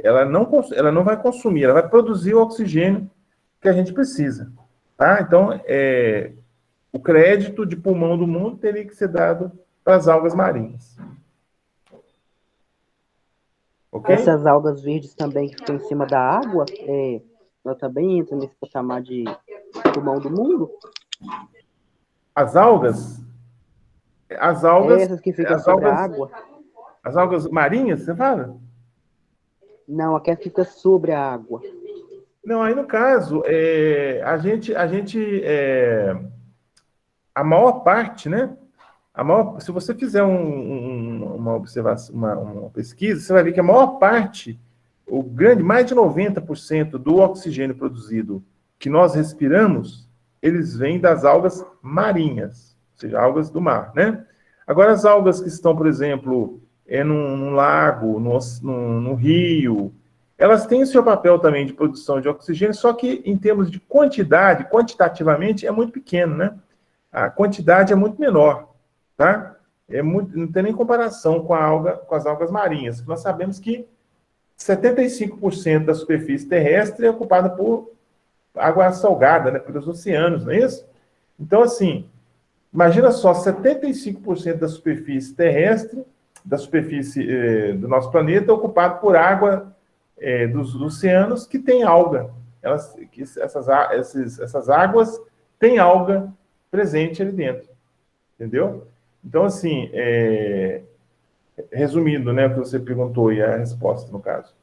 ela não vai consumir, ela vai produzir o oxigênio que a gente precisa, tá? Então, o crédito de pulmão do mundo teria que ser dado para as algas marinhas. Ok? Essas algas verdes também que ficam em cima da água, ela também entra nesse patamar de pulmão do mundo? As algas, As algas, Essas que ficam sobre a água? as algas marinhas, você fala? Não, aquela que fica sobre a água. Não, aí no caso, a maior parte, né? Se você fizer uma observação, uma pesquisa, você vai ver que a maior parte, mais de 90% do oxigênio produzido que nós respiramos, eles vêm das algas marinhas, ou seja, algas do mar, né? Agora, as algas que estão, por exemplo, num lago, no rio, elas têm o seu papel também de produção de oxigênio, só que em termos de quantidade, quantitativamente, é muito pequeno, né? A quantidade é muito menor, tá? Não tem nem comparação com as algas marinhas. Nós sabemos que 75% da superfície terrestre é ocupada por água salgada, né? Pelos oceanos, não é isso? Então, assim, imagina só, 75% da superfície terrestre, da superfície do nosso planeta, é ocupado por água dos oceanos que tem alga. Essas águas têm alga presente ali dentro. Entendeu? Então, assim, resumindo, né, o que você perguntou e a resposta, no caso.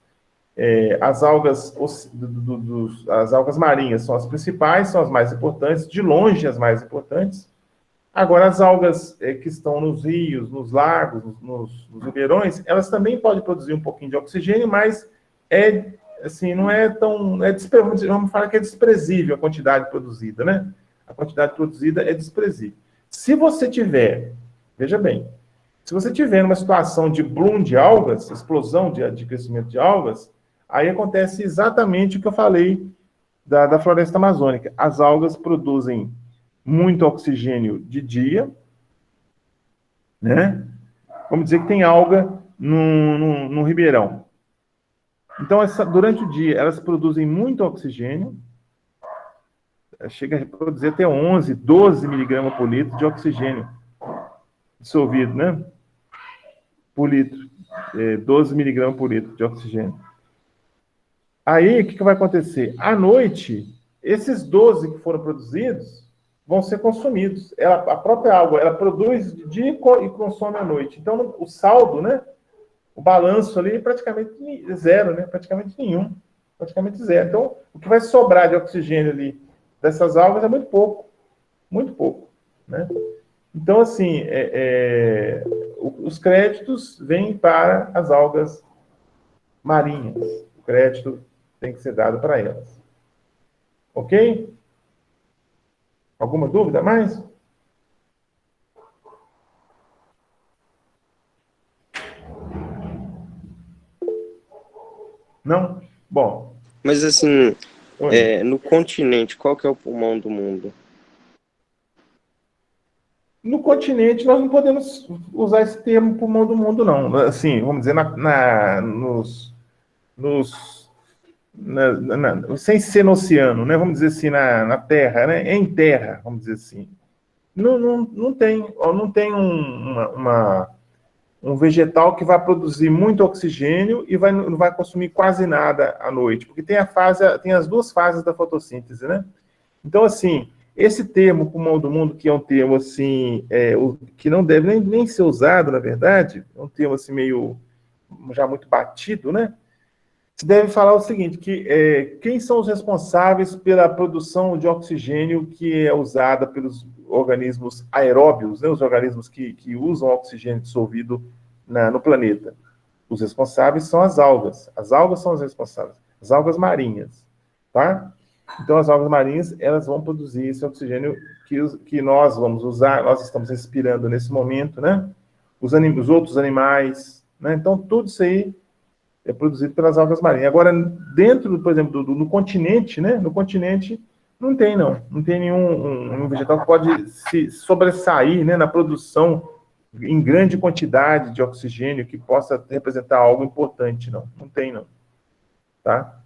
As algas, as algas marinhas são as principais, são as mais importantes, de longe as mais importantes. Agora, as algas que estão nos rios, nos lagos, nos ribeirões, elas também podem produzir um pouquinho de oxigênio, mas assim, não é tão... vamos falar que é desprezível a quantidade produzida, né? A quantidade produzida é desprezível. Se você tiver, veja bem, se você tiver uma situação de bloom de algas, explosão de crescimento de algas, aí acontece exatamente o que eu falei da floresta amazônica. As algas produzem muito oxigênio de dia, né? Vamos dizer que tem alga no ribeirão. Então, durante o dia, elas produzem muito oxigênio, chega a produzir até 11, 12 miligramas por litro de oxigênio dissolvido, né? Por litro. 12 miligramas por litro de oxigênio. Aí, o que vai acontecer? À noite, esses 12 que foram produzidos vão ser consumidos. A própria água, ela produz de dia e consome à noite. Então, o saldo, né? O balanço ali é praticamente zero, né? Praticamente nenhum. Praticamente zero. Então, o que vai sobrar de oxigênio ali dessas algas é muito pouco, né? Então, assim, os créditos vêm para as algas marinhas. O crédito tem que ser dado para elas. Ok? Alguma dúvida mais? Não? Bom. Mas assim, no continente, qual que é o pulmão do mundo? No continente, nós não podemos usar esse termo pulmão do mundo, não. Assim, vamos dizer, sem ser no oceano, né? Vamos dizer assim, na terra, né? Em terra, vamos dizer assim. Não tem um vegetal que vai produzir muito oxigênio e não vai consumir quase nada à noite, porque tem as duas fases da fotossíntese, né? Então, assim, esse termo pulmão do mundo, que é um termo assim, que não deve nem ser usado, na verdade, é um termo assim meio já muito batido, né? Se deve falar o seguinte, que quem são os responsáveis pela produção de oxigênio que é usada pelos organismos aeróbios, né? Os organismos que usam oxigênio dissolvido no planeta. Os responsáveis são as algas. As algas são as responsáveis. As algas marinhas, tá? Então, as algas marinhas, elas vão produzir esse oxigênio que nós vamos usar, nós estamos respirando nesse momento, né? Os outros animais, né? Então, tudo isso aí é produzido pelas algas marinhas. Agora, dentro, por exemplo, no continente, né? No continente, não tem nenhum vegetal que pode se sobressair, né, na produção em grande quantidade de oxigênio que possa representar algo importante, não. Não tem, não. Tá?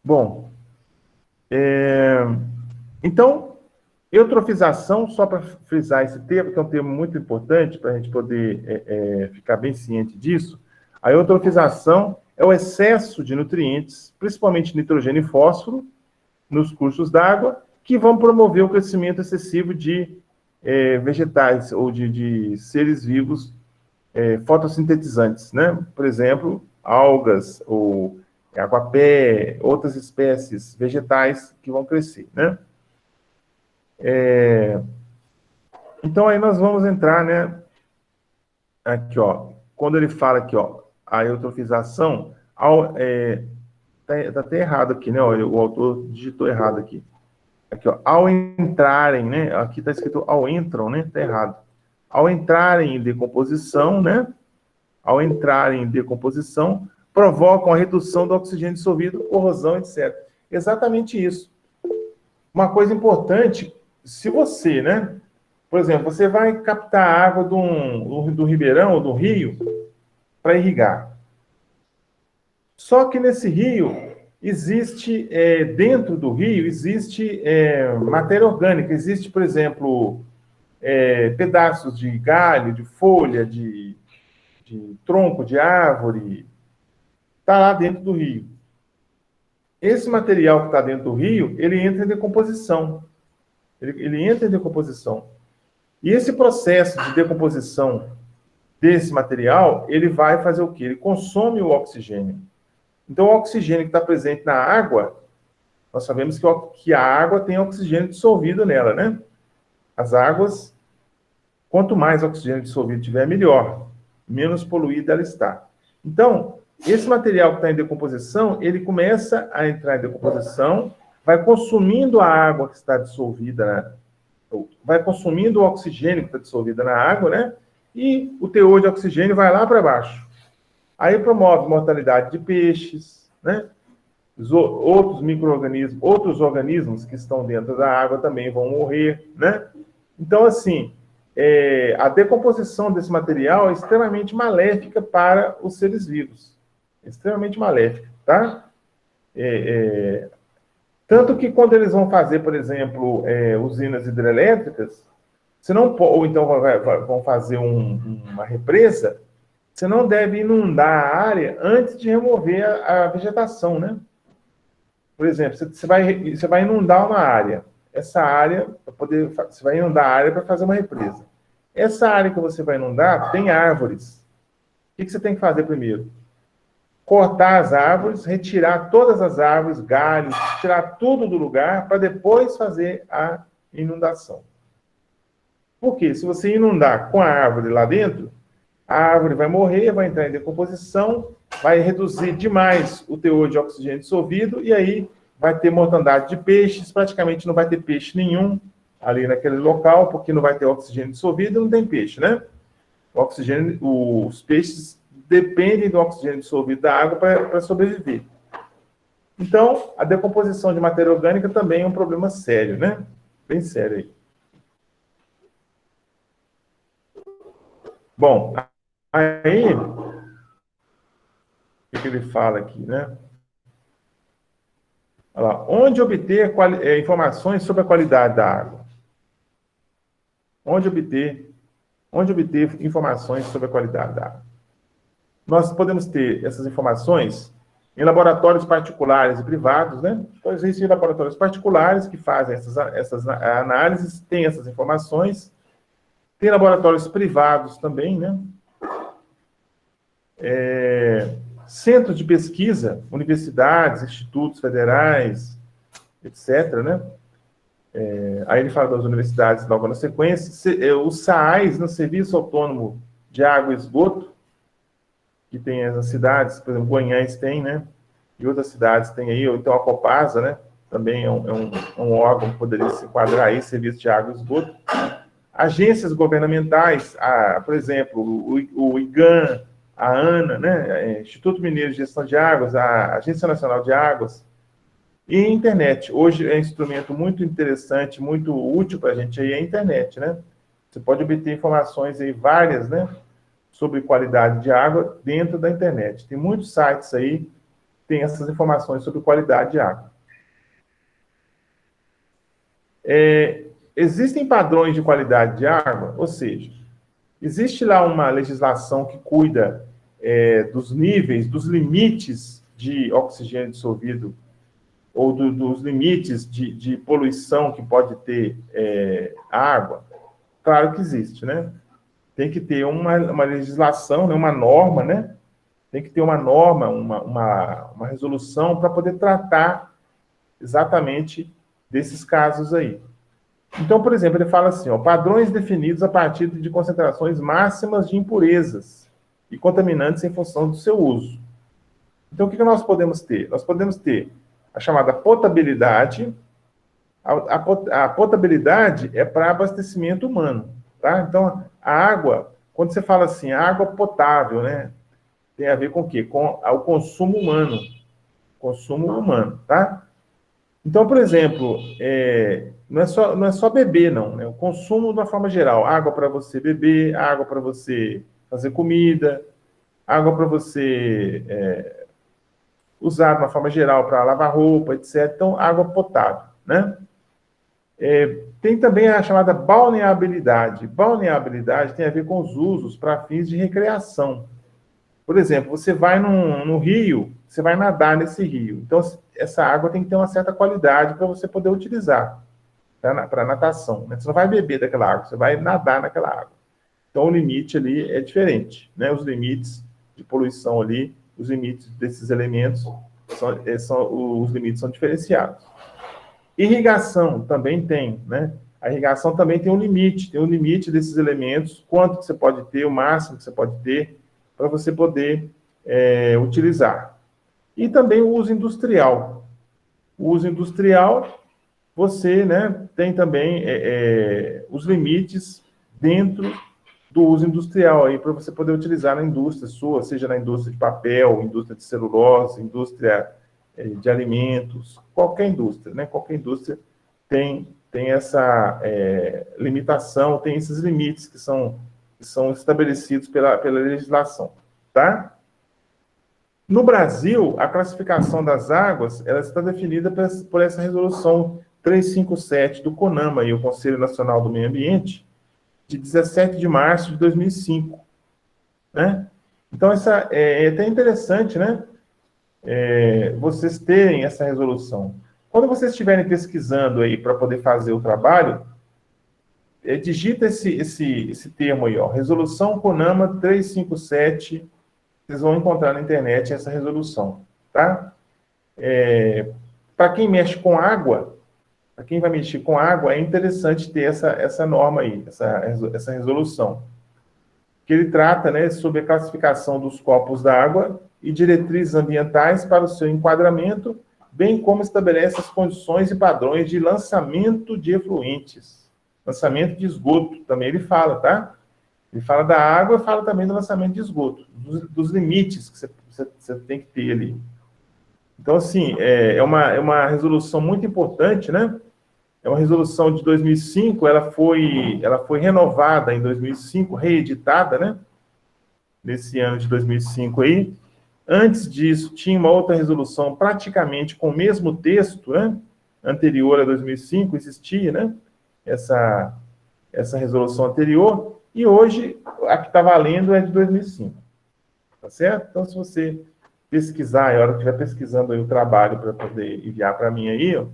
Bom, então, eutrofização, só para frisar esse termo, que é um termo muito importante para a gente poder ficar bem ciente disso, a eutrofização é o excesso de nutrientes, principalmente nitrogênio e fósforo, nos cursos d'água, que vão promover o crescimento excessivo de vegetais ou de seres vivos fotossintetizantes, né? Por exemplo, algas ou aguapé, outras espécies vegetais que vão crescer, né? Então, aí nós vamos entrar, né? Aqui, ó, quando ele fala aqui, ó, a eutrofização, tá até errado aqui, né? Olha, o autor digitou errado aqui. Aqui, ó, ao entrarem, né? Aqui está escrito ao entram, né? Está errado. Ao entrarem em decomposição, né? Ao entrarem em decomposição, provocam a redução do oxigênio dissolvido, corrosão, etc. Exatamente isso. Uma coisa importante, se você, né? Por exemplo, você vai captar a água do ribeirão ou do rio para irrigar. Só que nesse rio existe, dentro do rio, existe matéria orgânica. Existe, por exemplo, pedaços de galho, de folha, de tronco de árvore. Está lá dentro do rio. Esse material que está dentro do rio, ele entra em decomposição. Ele entra em decomposição. E esse processo de decomposição desse material, ele vai fazer o quê? Ele consome o oxigênio. Então, o oxigênio que está presente na água, nós sabemos que a água tem oxigênio dissolvido nela, né? As águas, quanto mais oxigênio dissolvido tiver, melhor. Menos poluída ela está. Então, esse material que está em decomposição, ele começa a entrar em decomposição, vai consumindo a água que está dissolvida, vai consumindo o oxigênio que está dissolvido na água, né? E o teor de oxigênio vai lá para baixo. Aí promove mortalidade de peixes, né? Outros micro-organismos, outros organismos que estão dentro da água também vão morrer, né? Então, assim, a decomposição desse material é extremamente maléfica para os seres vivos. Extremamente maléfica, tá? Tanto que quando eles vão fazer, por exemplo, usinas hidrelétricas, ou então vão fazer uma represa, você não deve inundar a área antes de remover a vegetação, né? Por exemplo, você vai inundar uma área. Essa área, você vai inundar a área para fazer uma represa. Essa área que você vai inundar tem árvores. O que você tem que fazer primeiro? Cortar as árvores, retirar todas as árvores, galhos, tirar tudo do lugar, para depois fazer a inundação. Por quê? Se você inundar com a árvore lá dentro, a árvore vai morrer, vai entrar em decomposição, vai reduzir demais o teor de oxigênio dissolvido, e aí vai ter mortandade de peixes, praticamente não vai ter peixe nenhum ali naquele local, porque não vai ter oxigênio dissolvido, não tem peixe, né? Os peixes dependem do oxigênio dissolvido da água para sobreviver. Então, a decomposição de matéria orgânica também é um problema sério, né? Bem sério aí. Bom, aí, o que ele fala aqui, né? Olha lá, onde obter informações sobre a qualidade da água? Onde obter informações sobre a qualidade da água? Nós podemos ter essas informações em laboratórios particulares e privados, né? Então, existem laboratórios particulares que fazem essas análises, têm essas informações. Tem laboratórios privados também, né? Centros de pesquisa, universidades, institutos federais, etc., né? Aí ele fala das universidades logo na sequência. Os SAAIs, no Serviço Autônomo de Água e Esgoto, que tem as cidades, por exemplo, Goiás tem, né? E outras cidades tem aí, ou então a Copasa, né? Também é um órgão que poderia se enquadrar aí, Serviço de Água e Esgoto. Agências governamentais, por exemplo, o IGAN, a ANA, né? Instituto Mineiro de Gestão de Águas, a Agência Nacional de Águas, e a internet. Hoje é um instrumento muito interessante, muito útil para a gente aí, a internet, né? Você pode obter informações aí várias, né? Sobre qualidade de água dentro da internet. Tem muitos sites aí que tem essas informações sobre qualidade de água. Existem padrões de qualidade de água, ou seja, existe lá uma legislação que cuida dos níveis, dos limites de oxigênio dissolvido ou dos limites de poluição que pode ter a água? Claro que existe, né? Tem que ter uma legislação, né, uma norma, né? Tem que ter uma norma, uma resolução para poder tratar exatamente desses casos aí. Então, por exemplo, ele fala assim, ó, padrões definidos a partir de concentrações máximas de impurezas e contaminantes em função do seu uso. Então, o que nós podemos ter? Nós podemos ter a chamada potabilidade. A potabilidade é para abastecimento humano, tá? Então, a água, quando você fala assim, água potável, né? Tem a ver com o quê? Com o consumo humano. Consumo humano, tá? Então, por exemplo, não é só beber, não, né? O consumo de uma forma geral. Água para você beber, água para você fazer comida, água para você usar de uma forma geral para lavar roupa, etc. Então, água potável, né? Tem também a chamada balneabilidade. Balneabilidade tem a ver com os usos para fins de recreação. Por exemplo, você vai no rio, você vai nadar nesse rio. Então, essa água tem que ter uma certa qualidade para você poder utilizar para natação, né? Você não vai beber daquela água, você vai nadar naquela água. Então, o limite ali é diferente, né? Os limites de poluição ali, os limites desses elementos, os limites são diferenciados. Irrigação também tem, né? A irrigação também tem um limite desses elementos, quanto que você pode ter, o máximo que você pode ter, para você poder utilizar. E também o uso industrial. O uso industrial, você, né, tem também os limites dentro do uso industrial aí, para você poder utilizar na indústria sua, seja na indústria de papel, indústria de celulose, indústria de alimentos, qualquer indústria, né? Qualquer indústria tem essa limitação, tem esses limites que são estabelecidos pela legislação, tá? No Brasil, a classificação das águas, ela está definida por essa resolução 357 do CONAMA, o Conselho Nacional do Meio Ambiente, de 17 de março de 2005, né? Então, é até interessante, né? Vocês terem essa resolução. Quando vocês estiverem pesquisando aí para poder fazer o trabalho, digita esse termo aí, ó, Resolução CONAMA 357, vocês vão encontrar na internet essa resolução, tá? Para quem mexe com água, para quem vai mexer com água, é interessante ter essa norma aí, essa resolução. Que ele trata, né, sobre a classificação dos corpos d'água e diretrizes ambientais para o seu enquadramento, bem como estabelece as condições e padrões de lançamento de efluentes. Lançamento de esgoto, também ele fala, tá? Ele fala da água e fala também do lançamento de esgoto, dos limites que você tem que ter ali. Então, assim, é uma resolução muito importante, né? É uma resolução de 2005, ela foi renovada em 2005, reeditada, né? Nesse ano de 2005 aí. Antes disso, tinha uma outra resolução praticamente com o mesmo texto, né? Anterior a 2005, existia, né? Essa resolução anterior. E hoje, a que está valendo é de 2005. Tá certo? Então, se você pesquisar, a hora que estiver pesquisando aí o trabalho para poder enviar para mim aí, ó,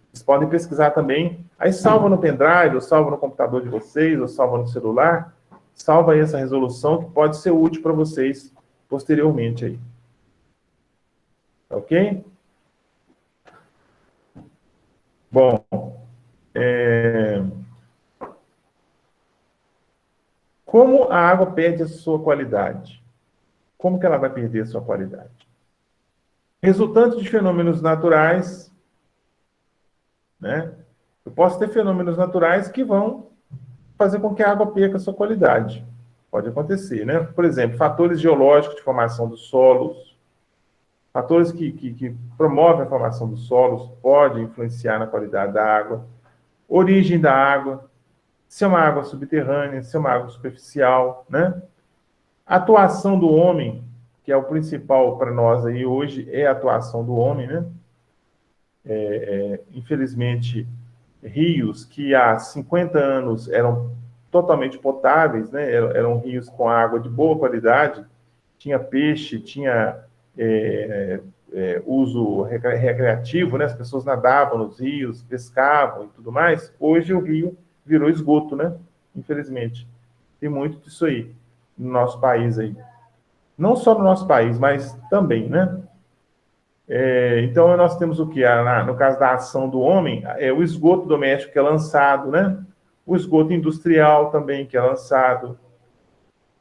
vocês podem pesquisar também. Aí salva no pendrive, ou salva no computador de vocês, ou salva no celular. Salva aí essa resolução que pode ser útil para vocês posteriormente aí. Ok? Bom, como a água perde a sua qualidade? Como que ela vai perder a sua qualidade? Resultante de fenômenos naturais, né? Eu posso ter fenômenos naturais que vão fazer com que a água perca a sua qualidade. Pode acontecer, né? Por exemplo, fatores geológicos de formação dos solos, fatores que promovem a formação dos solos podem influenciar na qualidade da água, origem da água, se é uma água subterrânea, se é uma água superficial, né? Atuação do homem, que é o principal para nós aí hoje, é a atuação do homem, né? Infelizmente, rios que há 50 anos eram totalmente potáveis, né? Eram rios com água de boa qualidade, tinha peixe, tinha uso recreativo, né? As pessoas nadavam nos rios, pescavam e tudo mais. Hoje o rio virou esgoto, né? Infelizmente. Tem muito disso aí no nosso país aí. Não só no nosso país, mas também, né? Então, nós temos o que? No caso da ação do homem, o esgoto doméstico que é lançado, né? O esgoto industrial também que é lançado.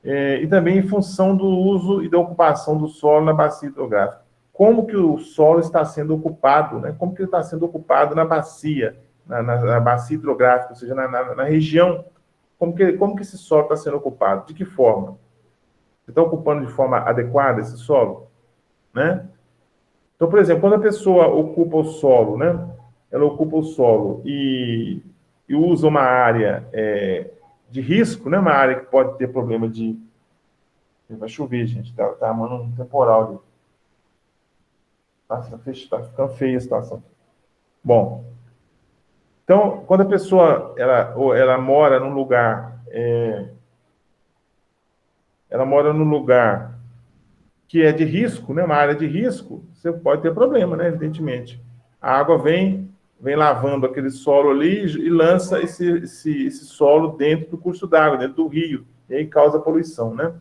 E também em função do uso e da ocupação do solo na bacia hidrográfica. Como que o solo está sendo ocupado, né? Como que ele está sendo ocupado na bacia, na bacia hidrográfica, ou seja, na região. Como que esse solo está sendo ocupado? De que forma? Você está ocupando de forma adequada esse solo? Né? Então, por exemplo, quando a pessoa ocupa o solo, né? Ela ocupa o solo e usa uma área de risco, né? Uma área que pode ter problema de... Vai chover, gente. Tá armando um temporal ali. Tá ficando feia a situação. Bom, então, quando a pessoa ela mora num lugar... ela mora num lugar que é de risco, né? Uma área de risco, você pode ter problema, né? Evidentemente. A água vem lavando aquele solo ali e lança esse solo dentro do curso d'água, dentro do rio, e aí causa poluição, né?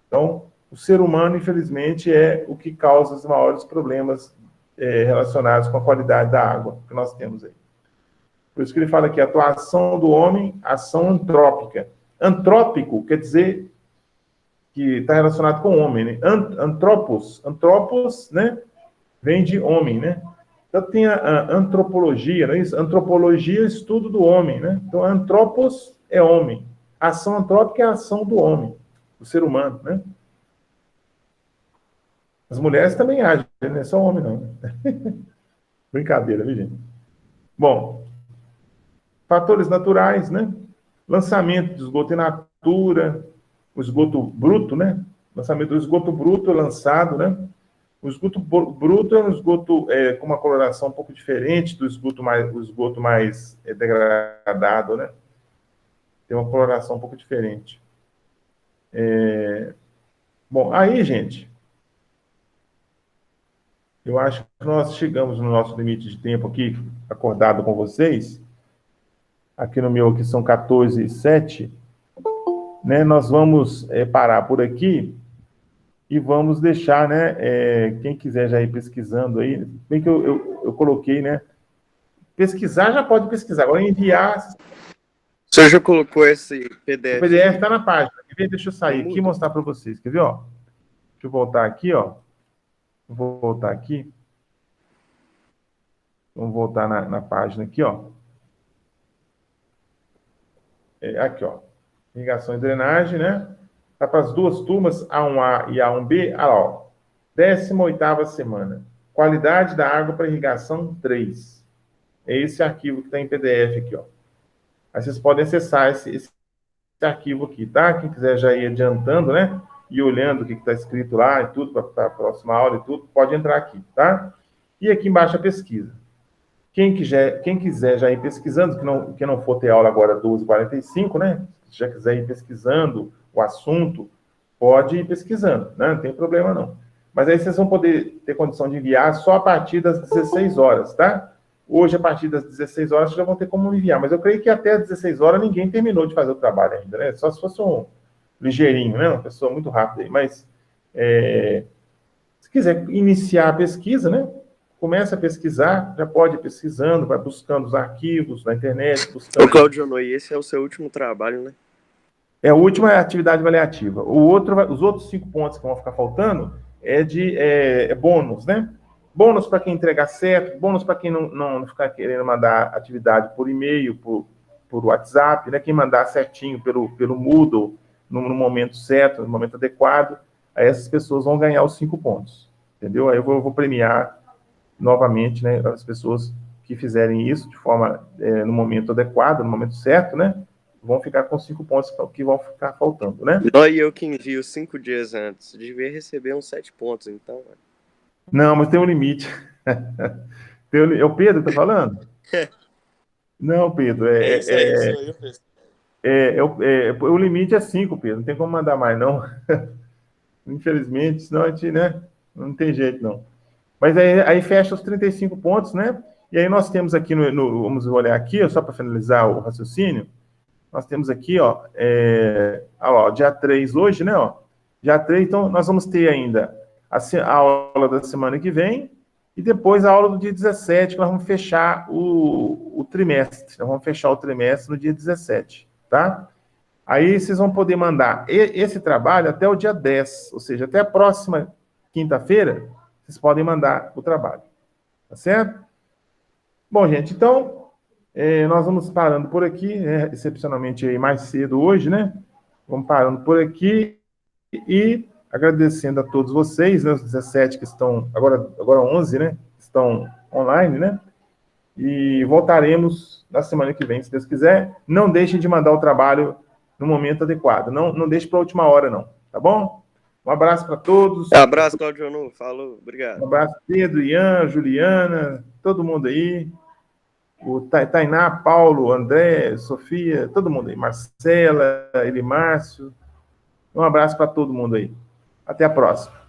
Então, o ser humano, infelizmente, é o que causa os maiores problemas relacionados com a qualidade da água que nós temos aí. Por isso que ele fala aqui, atuação do homem, ação antrópica. Antrópico quer dizer que está relacionado com o homem, né? Antropos, né? Vem de homem, né? Então tem a antropologia, não é isso? Antropologia é estudo do homem, né? Então antropos é homem. A ação antrópica é a ação do homem, do ser humano, né? As mulheres também agem, não é só homem, não. Brincadeira, viu, gente? Bom, fatores naturais, né? Lançamento de esgoto in natura, o esgoto bruto, né? Lançamento do esgoto bruto lançado, né? O esgoto bruto é um esgoto com uma coloração um pouco diferente do esgoto mais degradado, né? Tem uma coloração um pouco diferente. Bom, aí, gente, eu acho que nós chegamos no nosso limite de tempo aqui, acordado com vocês. Aqui no meu, aqui são 14h07, né? Nós vamos parar por aqui e vamos deixar, né? Quem quiser já ir pesquisando aí, bem que eu coloquei, né? Pesquisar já pode pesquisar, agora enviar. O senhor já colocou esse PDF? O PDF está na página. Deixa eu sair aqui e mostrar para vocês. Quer ver, ó? Deixa eu voltar aqui, ó. Vou voltar aqui. Vamos voltar na página aqui, ó. Aqui, ó. Irrigação e drenagem, né? Tá para as duas turmas, A1A e A1B. Ah, ó. 18ª semana. Qualidade da água para irrigação 3. É esse arquivo que está em PDF aqui, ó. Aí vocês podem acessar esse arquivo aqui, tá? Quem quiser já ir adiantando, né? E olhando o que está escrito lá e tudo, para a próxima aula e tudo, pode entrar aqui, tá? E aqui embaixo a pesquisa. Quem quiser já ir pesquisando, que não for ter aula agora 12h45, né? Se já quiser ir pesquisando o assunto, pode ir pesquisando, né? Não tem problema não. Mas aí vocês vão poder ter condição de enviar só a partir das 16 horas, tá? Hoje, a partir das 16 horas, vocês já vão ter como enviar. Mas eu creio que até as 16 horas ninguém terminou de fazer o trabalho ainda, né? Só se fosse um ligeirinho, né? Uma pessoa muito rápida aí. Mas, se quiser iniciar a pesquisa, né? Começa a pesquisar, já pode ir pesquisando, vai buscando os arquivos na internet, buscando... Ô, Claudio Noy, esse é o seu último trabalho, né? A última é a atividade avaliativa. Os outros 5 pontos que vão ficar faltando é bônus, né? Bônus para quem entregar certo, bônus para quem não ficar querendo mandar atividade por e-mail, por WhatsApp, né? Quem mandar certinho pelo Moodle, no momento certo, no momento adequado, aí essas pessoas vão ganhar os 5 pontos, entendeu? Aí eu vou premiar novamente, né, as pessoas que fizerem isso de forma, no momento adequado, no momento certo, né? Vão ficar com 5 pontos que vão ficar faltando, né? E eu que envio 5 dias antes, devia receber uns 7 pontos, então. Não, mas tem um limite. É o Pedro que tá falando? Não, Pedro. Isso aí, O limite é 5, Pedro. Não tem como mandar mais, não. Infelizmente, senão a gente, né? Não tem jeito, não. Mas aí fecha os 35 pontos, né? E aí nós temos aqui, vamos olhar aqui, só para finalizar o raciocínio, nós temos aqui, ó, dia 3 hoje, né? Ó, dia 3, então nós vamos ter ainda a aula da semana que vem e depois a aula do dia 17, que nós vamos fechar o trimestre. Nós vamos fechar o trimestre no dia 17, tá? Aí vocês vão poder mandar esse trabalho até o dia 10, ou seja, até a próxima quinta-feira, vocês podem mandar o trabalho, tá certo? Bom, gente, então, nós vamos parando por aqui, né, excepcionalmente aí mais cedo hoje, né? Vamos parando por aqui e agradecendo a todos vocês, né, os 17 que estão, agora 11, né, estão online, né? E voltaremos na semana que vem, se Deus quiser. Não deixem de mandar o trabalho no momento adequado. Não deixe para a última hora, não. Tá bom? Um abraço para todos. Abraço, Claudio Jonu. Falou, obrigado. Um abraço, Pedro, Ian, Juliana, todo mundo aí. O Tainá, Paulo, André, Sofia, todo mundo aí. Marcela, Márcio. Um abraço para todo mundo aí. Até a próxima.